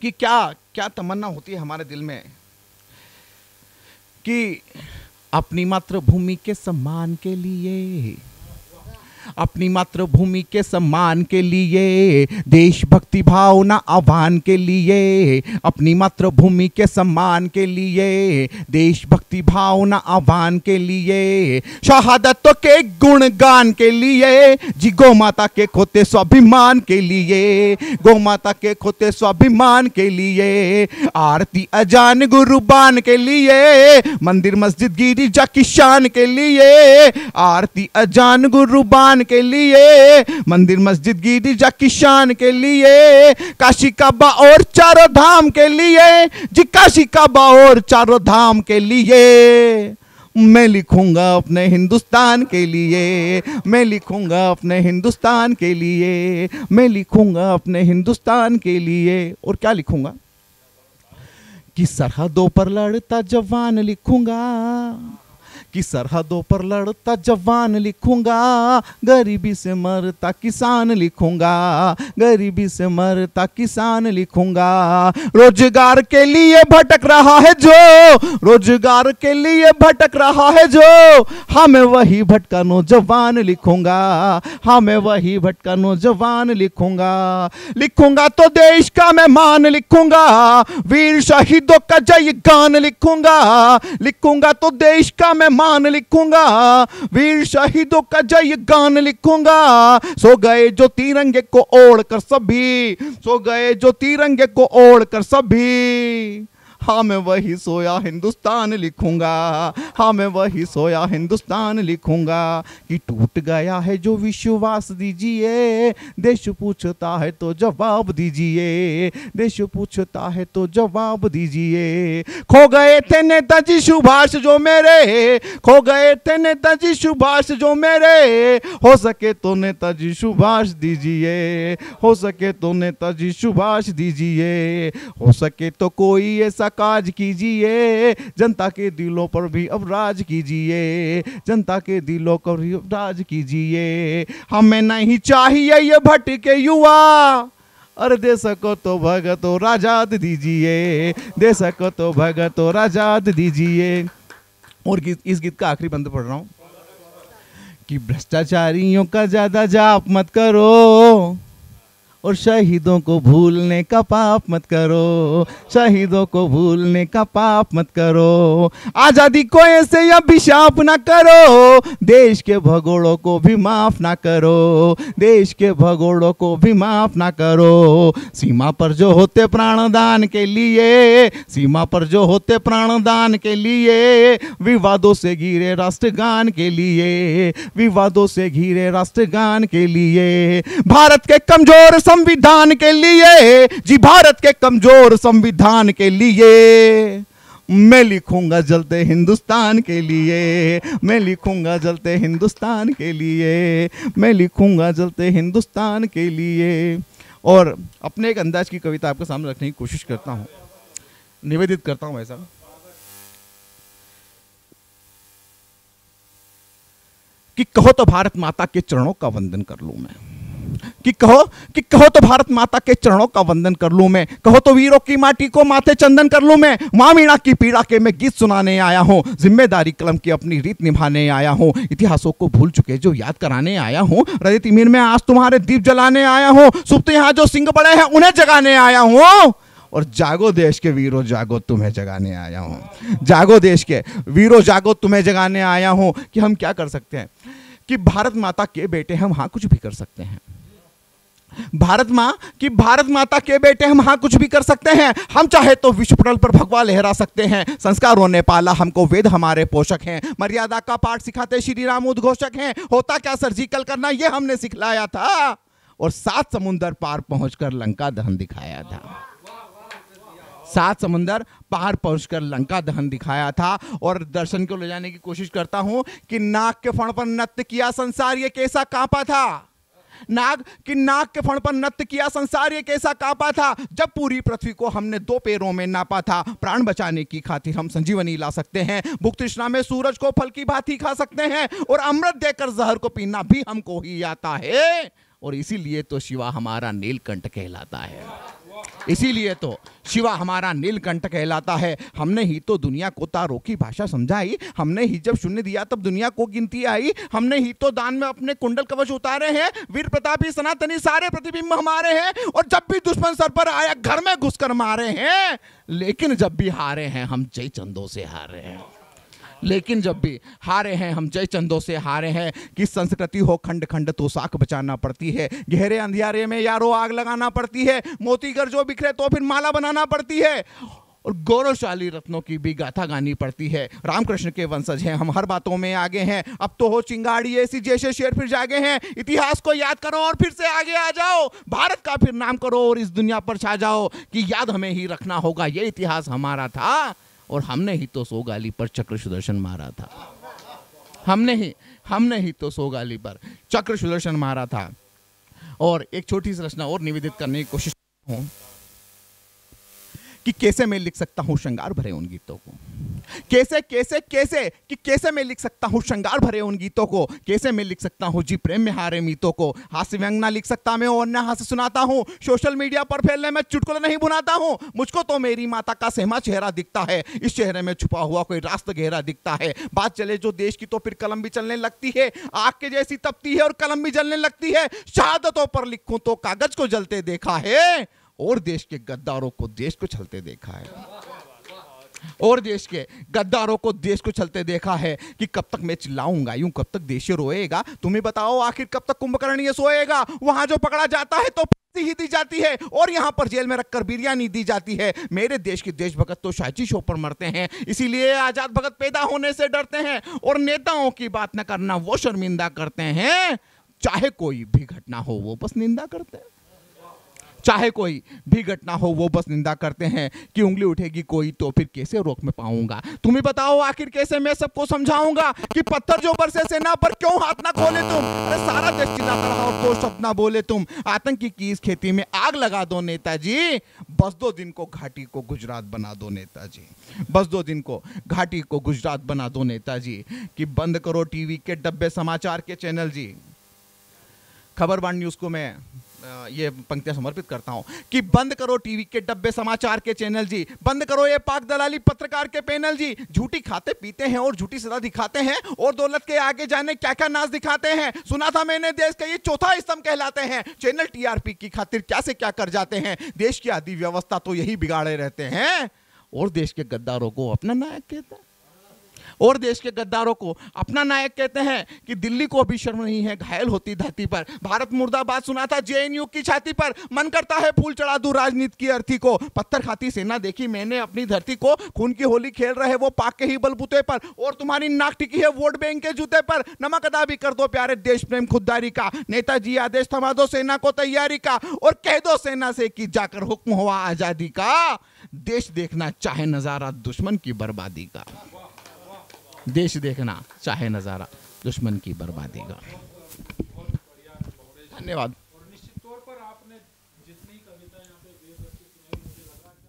कि क्या क्या तमन्ना होती है हमारे दिल में कि अपनी मातृभूमि के सम्मान के लिए, अपनी मातृभूमि के सम्मान के लिए, देशभक्ति भावना आह्वान के लिए, अपनी मातृभूमि के सम्मान के लिए, देशभक्ति भावना आह्वान के लिए, शहादतों के गुणगान के लिए, जी गौ माता के खोते स्वाभिमान के लिए, गौ माता के खोते स्वाभिमान के लिए, आरती अजान गुरुबान के लिए, मंदिर मस्जिद गिरिजा की शान के लिए, आरती अजान गुरुबान के लिए, मंदिर मस्जिद गिरिजा की शान के लिए, काशी काबा और चारों धाम के लिए, जी काशी काबा और चारों धाम के लिए। मैं लिखूंगा अपने हिंदुस्तान के लिए, मैं लिखूंगा अपने हिंदुस्तान के लिए, मैं लिखूंगा अपने हिंदुस्तान के लिए। और क्या लिखूंगा कि सरहदों पर लड़ता जवान लिखूंगा, कि सरहदों पर लड़ता जवान लिखूंगा, गरीबी से मरता किसान लिखूंगा, गरीबी से मरता किसान लिखूंगा। रोजगार के लिए भटक रहा है जो, रोजगार के लिए भटक रहा है जो, हमें वही भटका नौजवान लिखूंगा, हमें वही भटका नौजवान लिखूंगा। लिखूंगा तो देश का मैं मान लिखूंगा, वीर शहीदों का जय गान लिखूंगा। लिखूंगा तो देश का मैं मान लिखूंगा, वीर शहीदों का जय गान लिखूंगा। सो गए जो तिरंगे को ओढ़ कर सभी, सो गए जो तिरंगे को ओढ़ कर सभी, हाँ मैं वही सोया हिंदुस्तान लिखूंगा, हाँ मैं वही सोया हिंदुस्तान लिखूंगा। कि टूट गया है जो विश्वास दीजिए, देश पूछता है तो जवाब दीजिए, देश पूछता है तो जवाब दीजिए। खो गए थे नेताजी सुभाष जो मेरे, खो गए थे नेताजी सुभाष जो मेरे, हो सके तो नेताजी सुभाष दीजिए, हो सके तो नेताजी सुभाष दीजिए। हो सके तो कोई ऐसा काज कीजिए, जनता के दिलों पर भी अब राज कीजिए, जनता के दिलों पर भी अब राज कीजिए। हमें नहीं चाहिए ये भटके युवा, अरे दे सको तो भगत और आजाद दीजिए, दे सको तो भगत और आजाद दीजिए। और इस गीत का आखिरी बंद पढ़ रहा हूं कि भ्रष्टाचारियों का ज्यादा जाप मत करो, और शहीदों को भूलने का पाप मत करो, शहीदों को भूलने का पाप मत करो। आजादी को ऐसे अभिशाप ना करो, देश के भगोड़ों को भी माफ ना करो, देश के भगोड़ों को भी माफ ना करो। सीमा पर जो होते प्राणदान के लिए, सीमा पर जो होते प्राणदान के लिए, विवादों से घिरे राष्ट्रगान के लिए, विवादों से घिरे राष्ट्रगान के लिए। भारत के कमजोर संविधान के लिए, जी भारत के कमजोर संविधान के लिए, मैं लिखूंगा जलते हिंदुस्तान के लिए, मैं लिखूंगा जलते हिंदुस्तान के लिए, मैं लिखूंगा जलते हिंदुस्तान के लिए। और अपने एक अंदाज की कविता आपके सामने रखने की कोशिश करता हूं, निवेदित करता हूं ऐसा कि कहो तो भारत माता के चरणों का वंदन कर लूं मैं, कि कहो तो भारत माता के चरणों का वंदन कर लूं मैं, कहो तो वीरों की माटी को माथे चंदन कर लूं मैं। मां मीणा की पीड़ा के मैं गीत सुनाने आया हूं, जिम्मेदारी कलम की अपनी रीत निभाने आया हूं, इतिहासों को भूल चुके जो याद कराने आया हूं, रजत तिमिर में आज तुम्हारे दीप जलाने आया हूं, सुप्त यहां जो सिंह पड़े हैं उन्हें जगाने आया हूं। और जागो देश के वीरों जागो तुम्हें जगाने आया हूं, जागो देश के वीरों जागो तुम्हें जगाने आया हूं। कि हम क्या कर सकते हैं, कि भारत माता के बेटे हम हाँ कुछ भी कर सकते हैं, भारत माता के बेटे हम हाँ कुछ भी कर सकते हैं। हम चाहे तो विश्व पटल पर भगवा लहरा सकते हैं, संस्कारों ने पाला हमको वेद हमारे पोषक हैं, मर्यादा का पाठ सिखाते श्री राम उद्घोषक हैं। होता क्या सर्जिकल करना ये हमने सिखलाया था, और 7 समुंदर पार पहुंचकर लंका दहन दिखाया था, 7 समुंदर पार पहुंचकर लंका दहन दिखाया था। और दर्शन को ले जाने की कोशिश करता हूं कि नाग के फण पर नृत्य किया संसार ये कैसा कांपा था, नाग के फण पर नृत्य किया संसार ये कैसा कांपा था। जब पूरी पृथ्वी को हमने 2 पैरों में नापा था, प्राण बचाने की खातिर हम संजीवनी ला सकते हैं, भूख तृष्णा में सूरज को फल की भांति खा सकते हैं, और अमृत देकर जहर को पीना भी हमको ही आता है। और इसीलिए तो शिवा हमारा नीलकंठ कहलाता है, इसीलिए तो शिवा हमारा नीलकंठ कहलाता है। हमने ही तो दुनिया को तारों की भाषा समझाई, हमने ही जब शून्य दिया तब दुनिया को गिनती आई, हमने ही तो दान में अपने कुंडल कवच उतारे हैं, वीर प्रतापी सनातनी सारे प्रतिबिंब हमारे हैं। और जब भी दुश्मन सर पर आया घर में घुसकर मारे हैं, लेकिन जब भी हारे हैं हम जय चंदों से हारे हैं, लेकिन जब भी हारे हैं हम जय चंदों से हारे हैं। कि संस्कृति हो खंड खंड तो साख बचाना पड़ती है, गहरे अंधियारे में यारो आग लगाना पड़ती है, मोतीगर जो बिखरे तो फिर माला बनाना पड़ती है, और गौरवशाली रत्नों की भी गाथा गानी पड़ती है। रामकृष्ण के वंशज हैं हम, हर बातों में आगे हैं, अब तो हो चिंगाड़ी ऐसी जैसे शेर फिर जागे हैं। इतिहास को याद करो और फिर से आगे आ जाओ, भारत का फिर नाम करो और इस दुनिया पर छा जाओ। कि याद हमें ही रखना होगा ये इतिहास हमारा था, और हमने ही तो सोगाली पर चक्र सुदर्शन मारा था, हमने ही तो सोगाली पर चक्र सुदर्शन मारा था। और एक छोटी सी रचना और निवेदित करने की कोशिश हूं कि कैसे मैं लिख सकता हूं श्रृंगार भरे उन गीतों को, कैसे कैसे कैसे कि कैसे मैं लिख सकता हूँ श्रृंगार भरे उन गीतों को, कैसे मैं लिख सकता हूँ जी प्रेम में हारे मीतों को। हास्य व्यंग ना लिख सकता मैं और ना हास्य सुनाता हूँ, सोशल मीडिया पर फैलने में चुटकुले नहीं बुनाता हूँ। मुझको तो मेरी माता का सहमा चेहरा दिखता है, इस चेहरे में छुपा हुआ कोई रास्ता गहरा दिखता है। बात चले जो देश की तो फिर कलम भी चलने लगती है, आग के जैसी तपती है और कलम भी जलने लगती है। शहादतों पर लिखूं तो कागज को जलते देखा है, और देश के गद्दारों को देश को चलते देखा है, और देश के गद्दारों को देश को चलते देखा है। कि कब तक मैं चिल्लाऊंगा यूं, कब तक देश रोएगा, तुम्हें बताओ आखिर कब तक कुंभकर्ण ये सोएगा। वहां जो पकड़ा जाता है तो फांसी ही दी जाती है, और यहां पर जेल में रखकर बिरयानी दी जाती है। मेरे देश के देशभक्त तो साजिशों पर मरते हैं, इसीलिए आजाद भगत पैदा होने से डरते हैं, और नेताओं की बात न करना वो शर्मिंदा करते हैं। चाहे कोई भी घटना हो वो बस निंदा करते हैं, चाहे कोई भी घटना हो वो बस निंदा करते हैं। कि उंगली उठेगी कोई तो फिर कैसे रोक में पाऊंगा। तुम्हें बताओ आखिर कैसे मैं सबको समझाऊंगा कि पत्थर जो बरसे सेना पर क्यों हाथ ना खोले तुम। अरे सारा देश चिल्लाता रहा और दो शब्द ना बोले तुम। आतंकी की इस खेती में आग लगा दो नेताजी, बस 2 दिन को घाटी को गुजरात बना दो नेताजी, बस 2 दिन को घाटी को गुजरात बना दो नेताजी। कि बंद करो टीवी के डब्बे समाचार के चैनल जी। खबरबान न्यूज को मैं ये पंक्तियां समर्पित करता हूं कि बंद करो टीवी के डब्बे समाचार के चैनल जी, बंद करो ये पाक दलाली पत्रकार के पैनल जी। झूठी खाते पीते हैं और झूठी सदा दिखाते हैं, और दौलत के आगे जाने क्या क्या नाज दिखाते हैं। सुना था मैंने देश का ये चौथा स्तंभ कहलाते हैं। चैनल टीआरपी की खातिर क्या से क्या कर जाते हैं। देश की आधी व्यवस्था तो यही बिगाड़े रहते हैं, और देश के गद्दारों को अपना नायक कहते हैं, और देश के गद्दारों को अपना नायक कहते हैं। कि दिल्ली को भी शर्म नहीं है घायल होती धरती पर। भारत मुर्दाबाद सुना था जेएनयू की छाती पर। मन करता है फूल चढ़ा दूं राजनीति की अर्थी को। पत्थर खाती सेना देखी मैंने अपनी धरती को। खून की होली खेल रहे वो पाक के ही बलबूते पर, और तुम्हारी नाक टिकी है वोट बैंक के जूते पर। नमक अदा भी कर दो प्यारे देश प्रेम खुददारी का। नेताजी आदेश थमा दो सेना को तैयारी का, और कह दो सेना से कि जाकर हुक्म हुआ आजादी का। देश देखना चाहे नजारा दुश्मन की बर्बादी का, देश देखना चाहे नजारा दुश्मन की बर्बादी का। धन्यवाद।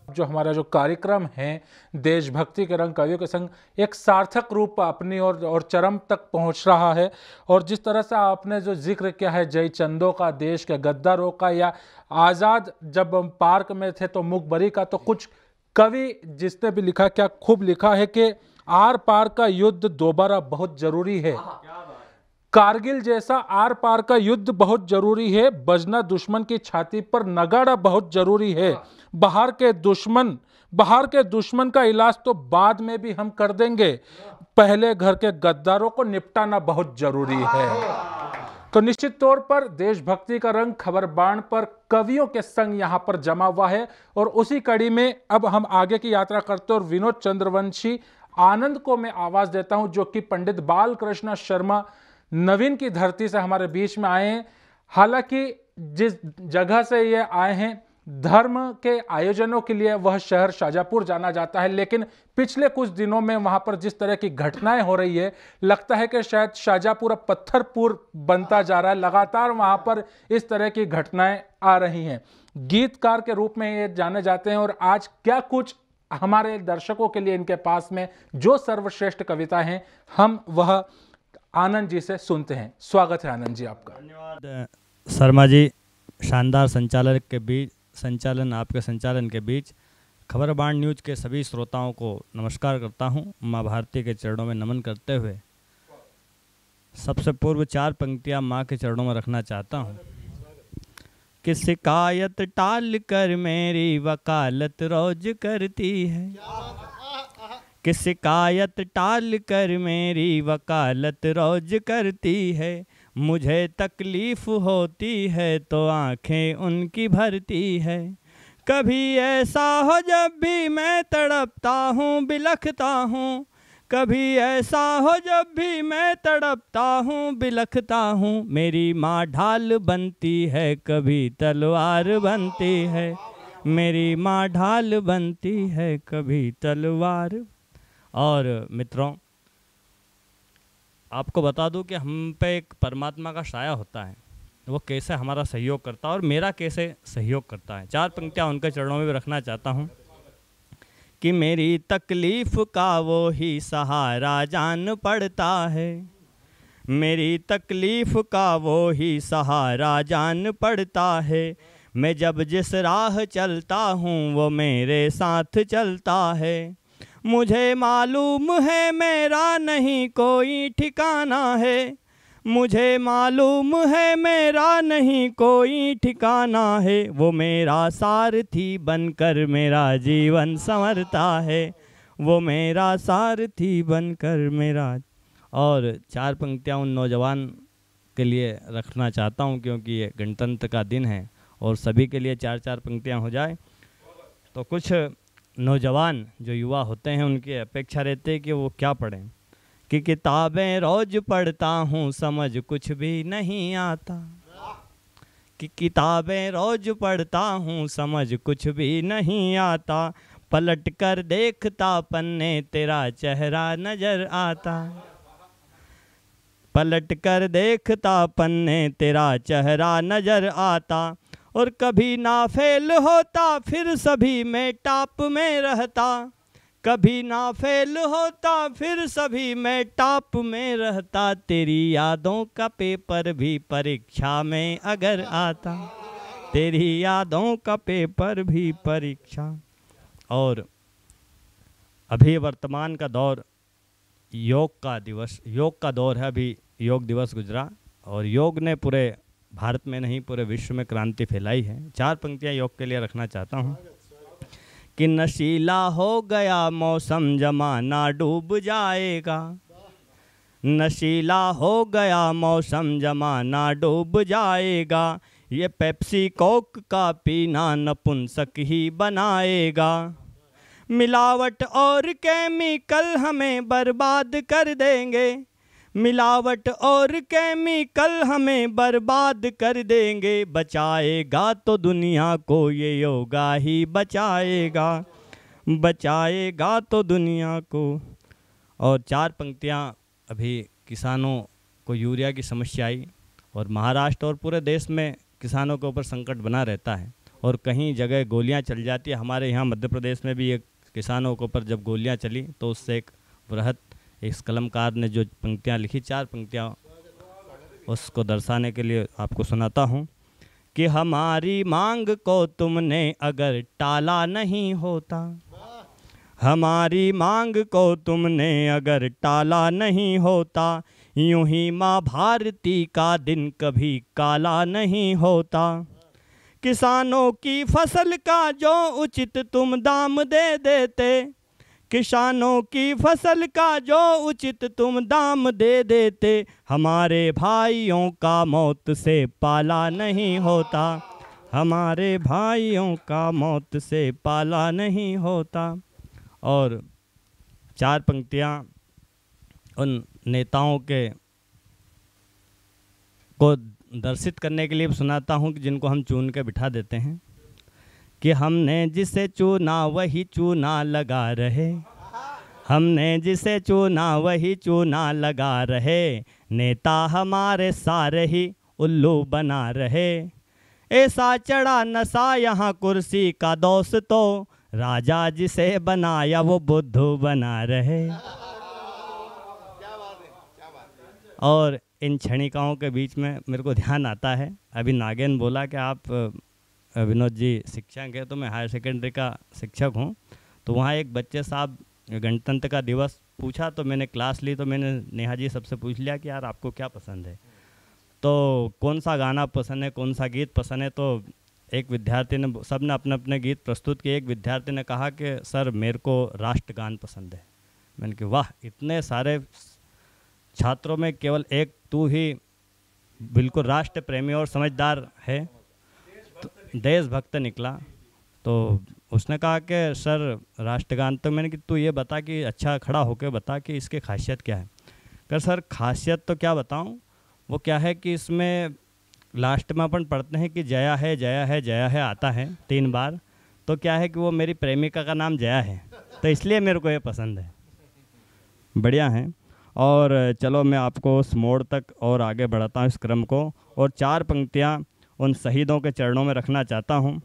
जो हमारा जो कार्यक्रम है देशभक्ति के रंग कवियों के संग एक सार्थक रूप अपनी और चरम तक पहुंच रहा है। और जिस तरह से आपने जो जिक्र किया है जय चंदों का, देश के गद्दारों का, या आज़ाद जब पार्क में थे तो मुखबरी का, तो कुछ कवि जिसने भी लिखा क्या खूब लिखा है कि आर पार का युद्ध दोबारा बहुत जरूरी है। कारगिल जैसा आर पार का युद्ध बहुत जरूरी है। बजना दुश्मन की छाती पर नगाड़ा बहुत जरूरी है। बाहर के दुश्मन का इलाज तो बाद में भी हम कर देंगे, पहले घर के गद्दारों को निपटाना बहुत जरूरी है। तो निश्चित तौर पर देशभक्ति का रंग खबरबान पर कवियों के संग यहाँ पर जमा हुआ है। और उसी कड़ी में अब हम आगे की यात्रा करते हैं और विनोद चंद्रवंशी आनंद को मैं आवाज देता हूं, जो कि पंडित बालकृष्ण शर्मा नवीन की धरती से हमारे बीच में आए हैं। हालांकि जिस जगह से ये आए हैं धर्म के आयोजनों के लिए वह शहर शाजापुर जाना जाता है, लेकिन पिछले कुछ दिनों में वहां पर जिस तरह की घटनाएं हो रही है, लगता है कि शायद शाजापुर अब पत्थरपुर बनता जा रहा है। लगातार वहां पर इस तरह की घटनाएं आ रही हैं। गीतकार के रूप में ये जाने जाते हैं, और आज क्या कुछ हमारे दर्शकों के लिए इनके पास में जो सर्वश्रेष्ठ कविता हैं, हम वह आनंद जी से सुनते हैं। स्वागत है आनंद जी आपका। धन्यवाद शर्मा जी। शानदार आपके संचालन के बीच खबरबान न्यूज के सभी श्रोताओं को नमस्कार करता हूं, माँ भारती के चरणों में नमन करते हुए सबसे पूर्व 4 पंक्तियां माँ के चरणों में रखना चाहता हूं। कि शिकायत टाल कर मेरी वकालत रोज करती है, कि शिकायत टाल कर मेरी वकालत रोज करती है। मुझे तकलीफ होती है तो आंखें उनकी भरती है। कभी ऐसा हो जब भी मैं तड़पता हूँ बिलखता हूँ, कभी ऐसा हो जब भी मैं तड़पता हूँ बिलखता हूँ। मेरी माँ ढाल बनती है कभी तलवार बनती है, मेरी माँ ढाल बनती है कभी तलवार। और मित्रों, आपको बता दूं कि हम पे एक परमात्मा का साया होता है, वो कैसे हमारा सहयोग करता है और मेरा कैसे सहयोग करता है। 4 पंक्तियाँ उनके चरणों में भी रखना चाहता हूँ। कि मेरी तकलीफ़ का वो ही सहारा जान पड़ता है, मेरी तकलीफ़ का वो ही सहारा जान पड़ता है। मैं जब जिस राह चलता हूँ वो मेरे साथ चलता है। मुझे मालूम है मेरा नहीं कोई ठिकाना है, मुझे मालूम है मेरा नहीं कोई ठिकाना है। वो मेरा सारथी बनकर मेरा जीवन संवरता है, वो मेरा सारथी बनकर मेरा। और 4 पंक्तियाँ उन नौजवान के लिए रखना चाहता हूँ, क्योंकि ये गणतंत्र का दिन है और सभी के लिए 4-4 पंक्तियाँ हो जाए तो कुछ नौजवान जो युवा होते हैं उनकी अपेक्षा रहती है कि वो क्या पढ़ें। कि किताबें रोज पढ़ता हूँ समझ कुछ भी नहीं आता, कि किताबें रोज पढ़ता हूँ समझ कुछ भी नहीं आता। पलट कर देखता पन्ने तेरा चेहरा नजर आता, पलट कर देखता पन्ने तेरा चेहरा नजर आता। और कभी ना फेल होता फिर सभी में टॉप में रहता, कभी ना फेल होता फिर सभी में टॉप में रहता। तेरी यादों का पेपर भी परीक्षा में अगर आता, तेरी यादों का पेपर भी परीक्षा। और अभी वर्तमान का दौर योग का दिवस, योग का दौर है। अभी योग दिवस गुजरा और योग ने पूरे भारत में नहीं पूरे विश्व में क्रांति फैलाई है। 4 पंक्तियाँ योग के लिए रखना चाहता हूँ। कि नशीला हो गया मौसम जमाना डूब जाएगा, नशीला हो गया मौसम जमाना डूब जाएगा। ये पेप्सी कोक का पीना नपुंसक ही बनाएगा। मिलावट और केमिकल हमें बर्बाद कर देंगे, मिलावट और केमिकल हमें बर्बाद कर देंगे। बचाएगा तो दुनिया को ये योगा ही बचाएगा, बचाएगा तो दुनिया को। और 4 पंक्तियाँ अभी किसानों को यूरिया की समस्या आई और महाराष्ट्र और पूरे देश में किसानों के ऊपर संकट बना रहता है और कहीं जगह गोलियां चल जाती है। हमारे यहाँ मध्य प्रदेश में भी एक किसानों के ऊपर जब गोलियां चली तो उससे एक बृहत इस कलमकार ने जो पंक्तियाँ लिखी, 4 पंक्तियाँ उसको दर्शाने के लिए आपको सुनाता हूँ। कि हमारी मांग को तुमने अगर टाला नहीं होता, हमारी मांग को तुमने अगर टाला नहीं होता। यूं ही माँ भारती का दिन कभी काला नहीं होता। किसानों की फसल का जो उचित तुम दाम दे देते, किसानों की फसल का जो उचित तुम दाम दे देते। हमारे भाइयों का मौत से पाला नहीं होता, हमारे भाइयों का मौत से पाला नहीं होता। और 4 पंक्तियाँ उन नेताओं के को दर्शित करने के लिए सुनाता हूँ कि जिनको हम चुन के बिठा देते हैं। कि हमने जिसे चुना वही चूना लगा रहे, हमने जिसे चुना वही चूना लगा रहे। नेता हमारे सारे ही उल्लू बना रहे। ऐसा चढ़ा नशा यहाँ कुर्सी का दोस्तों, राजा जिसे बनाया वो बुद्धू बना रहे। और इन क्षणिकाओं के बीच में मेरे को ध्यान आता है, अभी नागेन बोला कि आप विनोद जी शिक्षक है, तो मैं हायर सेकेंडरी का शिक्षक हूँ। तो वहाँ एक बच्चे साहब गणतंत्र का दिवस पूछा तो मैंने क्लास ली, तो मैंने नेहा जी सबसे पूछ लिया कि यार आपको क्या पसंद है, तो कौन सा गाना पसंद है, कौन सा गीत पसंद है। तो एक विद्यार्थी ने, सब ने अपने अपने गीत प्रस्तुत किए। एक विद्यार्थी ने कहा कि सर मेरे को राष्ट्रगान पसंद है। मैंने कहा वाह, इतने सारे छात्रों में केवल एक तू ही बिल्कुल राष्ट्र प्रेमी और समझदार है, तो देशभक्त निकला। तो उसने कहा कि सर राष्ट्रगान, तो मैंने कि तू ये बता कि अच्छा खड़ा होकर बता कि इसकी खासियत क्या है। कर सर खासियत तो क्या बताऊं, वो क्या है कि इसमें लास्ट में अपन पढ़ते हैं कि जया है जया है जया है आता है 3 बार। तो क्या है कि वो मेरी प्रेमिका का नाम जया है, तो इसलिए मेरे को ये पसंद है। बढ़िया है। और चलो मैं आपको उस मोड़ तक और आगे बढ़ाता हूँ इस क्रम को, और 4 पंक्तियाँ उन शहीदों के चरणों में रखना चाहता हूँ।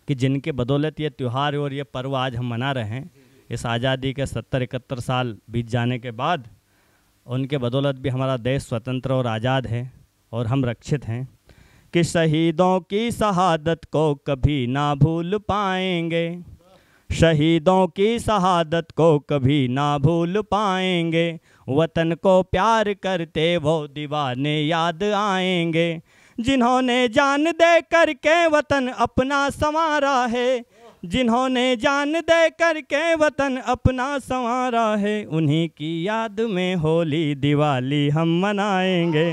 कि जिनके बदौलत ये त्यौहार और ये पर्व आज हम मना रहे हैं, इस आज़ादी के 70-71 साल बीत जाने के बाद उनके बदौलत भी हमारा देश स्वतंत्र और आज़ाद है और हम रक्षित हैं, कि शहीदों की शहादत को कभी ना भूल पाएंगे, शहीदों की शहादत को कभी ना भूल पाएंगे, वतन को प्यार करते वो दीवाने याद आएंगे, जिन्होंने जान दे करके वतन अपना संवारा है, जिन्होंने जान दे करके वतन अपना संवारा है, उन्हीं की याद में होली दिवाली हम मनाएंगे,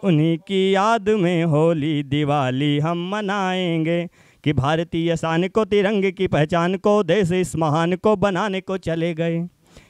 उन्हीं की याद में होली दिवाली हम मनाएंगे, कि भारतीय शान को तिरंगे की पहचान को देश इस महान को बनाने को चले गए,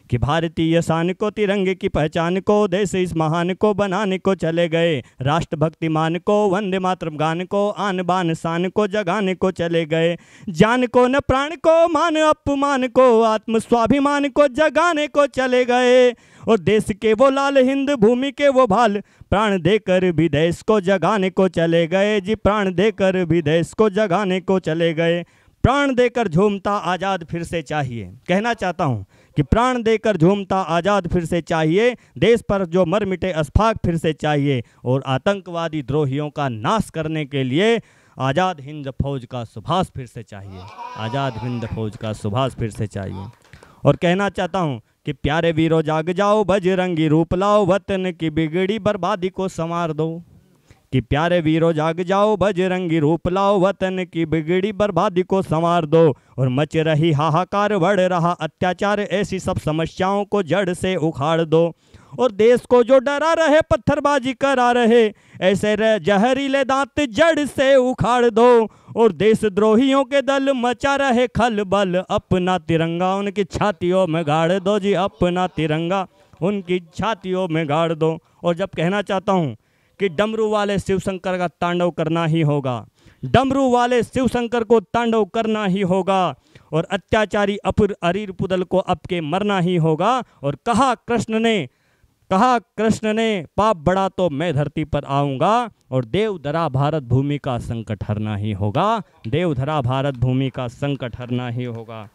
कि भारतीय शान को तिरंगे की पहचान को देश इस महान को बनाने को चले गए, राष्ट्रभक्ति मान को वंदे मातरम गान को आन बान शान को जगाने को चले गए, जान को न प्राण को मान अपमान को आत्म स्वाभिमान को जगाने को चले गए, और देश के वो लाल हिंद भूमि के वो भाल प्राण देकर भी देश को जगाने को चले गए, जी प्राण देकर भी देश को जगाने को चले गए, प्राण देकर झूमता आज़ाद फिर से चाहिए। कहना चाहता हूँ कि प्राण देकर झूमता आज़ाद फिर से चाहिए, देश पर जो मर मिटे अस्फाक फिर से चाहिए, और आतंकवादी द्रोहियों का नाश करने के लिए आज़ाद हिंद फौज का सुभाष फिर से चाहिए, आज़ाद हिंद फौज का सुभाष फिर से चाहिए। और कहना चाहता हूँ कि प्यारे वीरों जाग जाओ, बजरंगी रूप लाओ, वतन की बिगड़ी बर्बादी को संवार दो, कि प्यारे वीरों जाग जाओ, बजरंगी रूप लाओ, वतन की बिगड़ी बर्बादी को संवार दो, और मच रही हाहाकार बढ़ रहा अत्याचार ऐसी सब समस्याओं को जड़ से उखाड़ दो, और देश को जो डरा रहे पत्थरबाजी करा रहे ऐसे जहरीले दांत जड़ से उखाड़ दो, और देशद्रोहियों के दल मचा रहे खलबल अपना तिरंगा उनकी छातियों में गाड़ दो, जी अपना तिरंगा उनकी छातियों में गाड़ दो। और जब कहना चाहता हूँ कि डमरू वाले शिव शंकर का तांडव करना ही होगा, डमरू वाले शिव शंकर को तांडव करना ही होगा, और अत्याचारी अपुर अरीर पुदल को अब के मरना ही होगा। और कहा कृष्ण ने पाप बढ़ा तो मैं धरती पर आऊँगा, और देवधरा भारत भूमि का संकट हरना ही होगा, देवधरा भारत भूमि का संकट हरना ही होगा।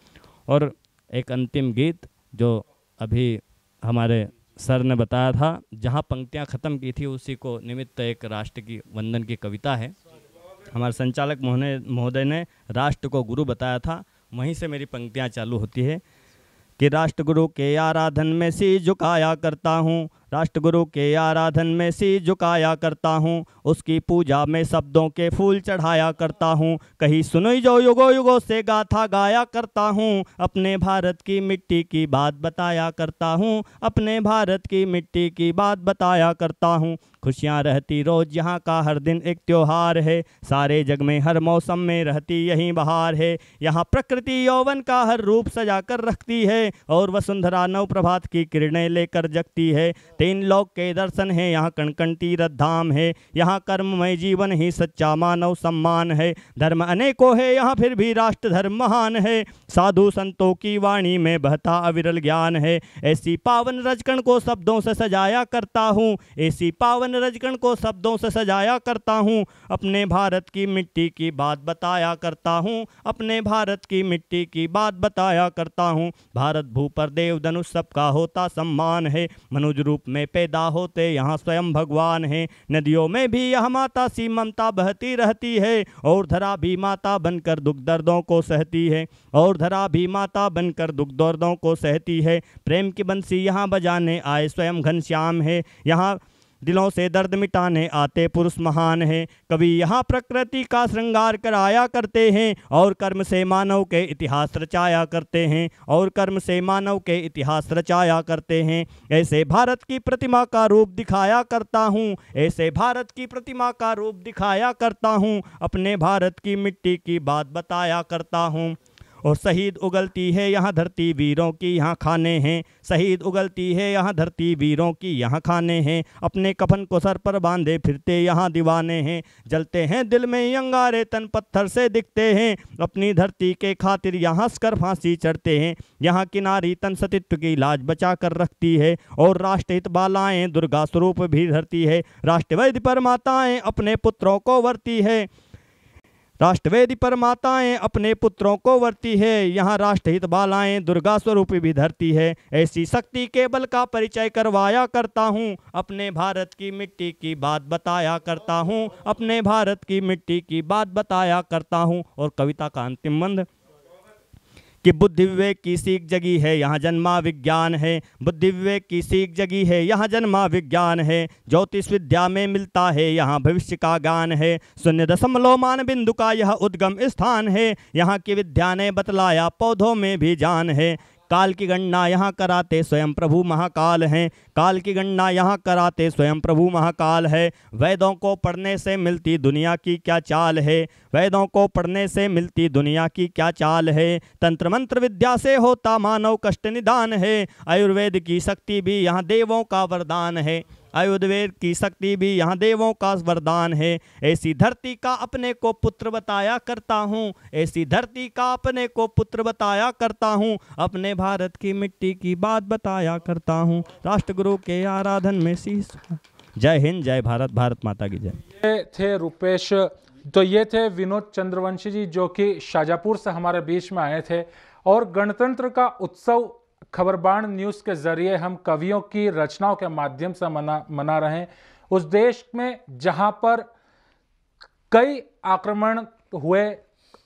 और एक अंतिम गीत जो अभी हमारे सर ने बताया था, जहाँ पंक्तियाँ ख़त्म की थी उसी को निमित्त एक राष्ट्र की वंदन की कविता है। हमारे संचालक महोदय ने राष्ट्र को गुरु बताया था, वहीं से मेरी पंक्तियाँ चालू होती है कि राष्ट्रगुरु के आराधन में शीश झुकाया करता हूँ, राष्ट्रगुरु के आराधन में शीश झुकाया करता हूँ, उसकी पूजा में शब्दों के फूल चढ़ाया करता हूँ, कहीं सुनो जो युगों युगों से गाथा गाया करता हूँ, अपने भारत की मिट्टी की बात बताया करता हूँ, अपने भारत की मिट्टी की बात बताया करता हूँ। खुशियाँ रहती रोज़ यहाँ का हर दिन एक त्योहार है, सारे जग में हर मौसम में रहती यही बहार है, यहाँ प्रकृति यौवन का हर रूप सजा कर रखती है, और वसुंधरा नव प्रभात की किरणें लेकर जगती है। तीन लोक के दर्शन है यहाँ कण कण तीर्थ धाम है, यहाँ कर्ममय जीवन ही सच्चा मानव सम्मान है, धर्म अनेकों है यहाँ फिर भी राष्ट्र धर्म महान है, साधु संतों की वाणी में बहता अविरल ज्ञान है, ऐसी पावन रजकण को शब्दों से सजाया करता हूँ, ऐसी पावन रजकण को शब्दों से सजाया करता हूँ, अपने भारत की मिट्टी की बात बताया करता हूँ, अपने भारत की मिट्टी की बात बताया करता हूँ। भारत भू पर देव धनुष सबका होता सम्मान है, मनुष्य रूप में पैदा होते यहाँ स्वयं भगवान है, नदियों में भी यह माता सी ममता बहती रहती है, और धरा भी माता बनकर दुख दर्दों को सहती है, और धरा भी माता बनकर दुख दर्दों को सहती है। प्रेम की बंसी यहाँ बजाने आए स्वयं घनश्याम है, यहाँ दिलों से दर्द मिटाने आते पुरुष महान है, कभी यहाँ प्रकृति का श्रृंगार कराया करते हैं, और कर्म से मानव के इतिहास रचाया करते हैं, और कर्म से मानव के इतिहास रचाया करते हैं। ऐसे भारत की प्रतिमा का रूप दिखाया करता हूँ, ऐसे भारत की प्रतिमा का रूप दिखाया करता हूँ, अपने भारत की मिट्टी की बात बताया करता हूँ। और शहीद उगलती है यहाँ धरती वीरों की यहाँ खाने हैं, शहीद उगलती है यहाँ धरती वीरों की यहाँ खाने हैं, अपने कफन को सर पर बांधे फिरते यहाँ दीवाने हैं, जलते हैं दिल में अंगारे तन पत्थर से दिखते हैं, अपनी धरती के खातिर यहाँ हंसकर फांसी चढ़ते हैं, यहाँ किनारी तन सतित्व की लाज बचा कर रखती है, और राष्ट्रहित बालाएँ दुर्गा स्वरूप भी धरती है, राष्ट्रवादी पर माताएँ अपने पुत्रों को वरती है, राष्ट्रवेदी परमाताएं अपने पुत्रों को वर्ती है, यहाँ राष्ट्रहित बालाएं दुर्गा स्वरूप भी धरती है। ऐसी शक्ति के बल का परिचय करवाया करता हूँ, अपने भारत की मिट्टी की बात बताया करता हूँ, अपने भारत की मिट्टी की बात बताया करता हूँ। और कविता का अंतिम बंद कि बुद्धि विवेक की सीख जगी है, यहाँ जन्मा विज्ञान है। बुद्धि विवेक की सीख जगी है, यहाँ जन्मा विज्ञान है। ज्योतिष विद्या में मिलता है, यहाँ भविष्य का ज्ञान है। 0.मान बिंदु का यह उद्गम स्थान है, यहाँ की विद्या ने बतलाया पौधों में भी जान है। काल की गणना यहाँ कराते स्वयं प्रभु महाकाल हैं, काल की गणना यहाँ कराते स्वयं प्रभु महाकाल है। वेदों को पढ़ने से मिलती दुनिया की क्या चाल है, वेदों को पढ़ने से मिलती दुनिया की क्या चाल है। तंत्र मंत्र विद्या से होता मानव कष्ट निदान है, आयुर्वेद की शक्ति भी यहाँ देवों का वरदान है। आयुर्वेद की शक्ति भी यहाँ देवों का वरदान है। ऐसी धरती का अपने को पुत्र बताया करता हूँ, ऐसी धरती का अपने को पुत्र बताया करता हूँ, अपने भारत की मिट्टी की बात बताया करता हूँ। राष्ट्रगुरु के आराधन में शीश। जय हिंद, जय भारत, भारत माता की जय। ये थे रुपेश, तो ये थे विनोद चंद्रवंशी जी जो कि शाजापुर से हमारे बीच में आए थे। और गणतंत्र का उत्सव खबरबाण न्यूज़ के जरिए हम कवियों की रचनाओं के माध्यम से मना रहे हैं। उस देश में जहां पर कई आक्रमण हुए,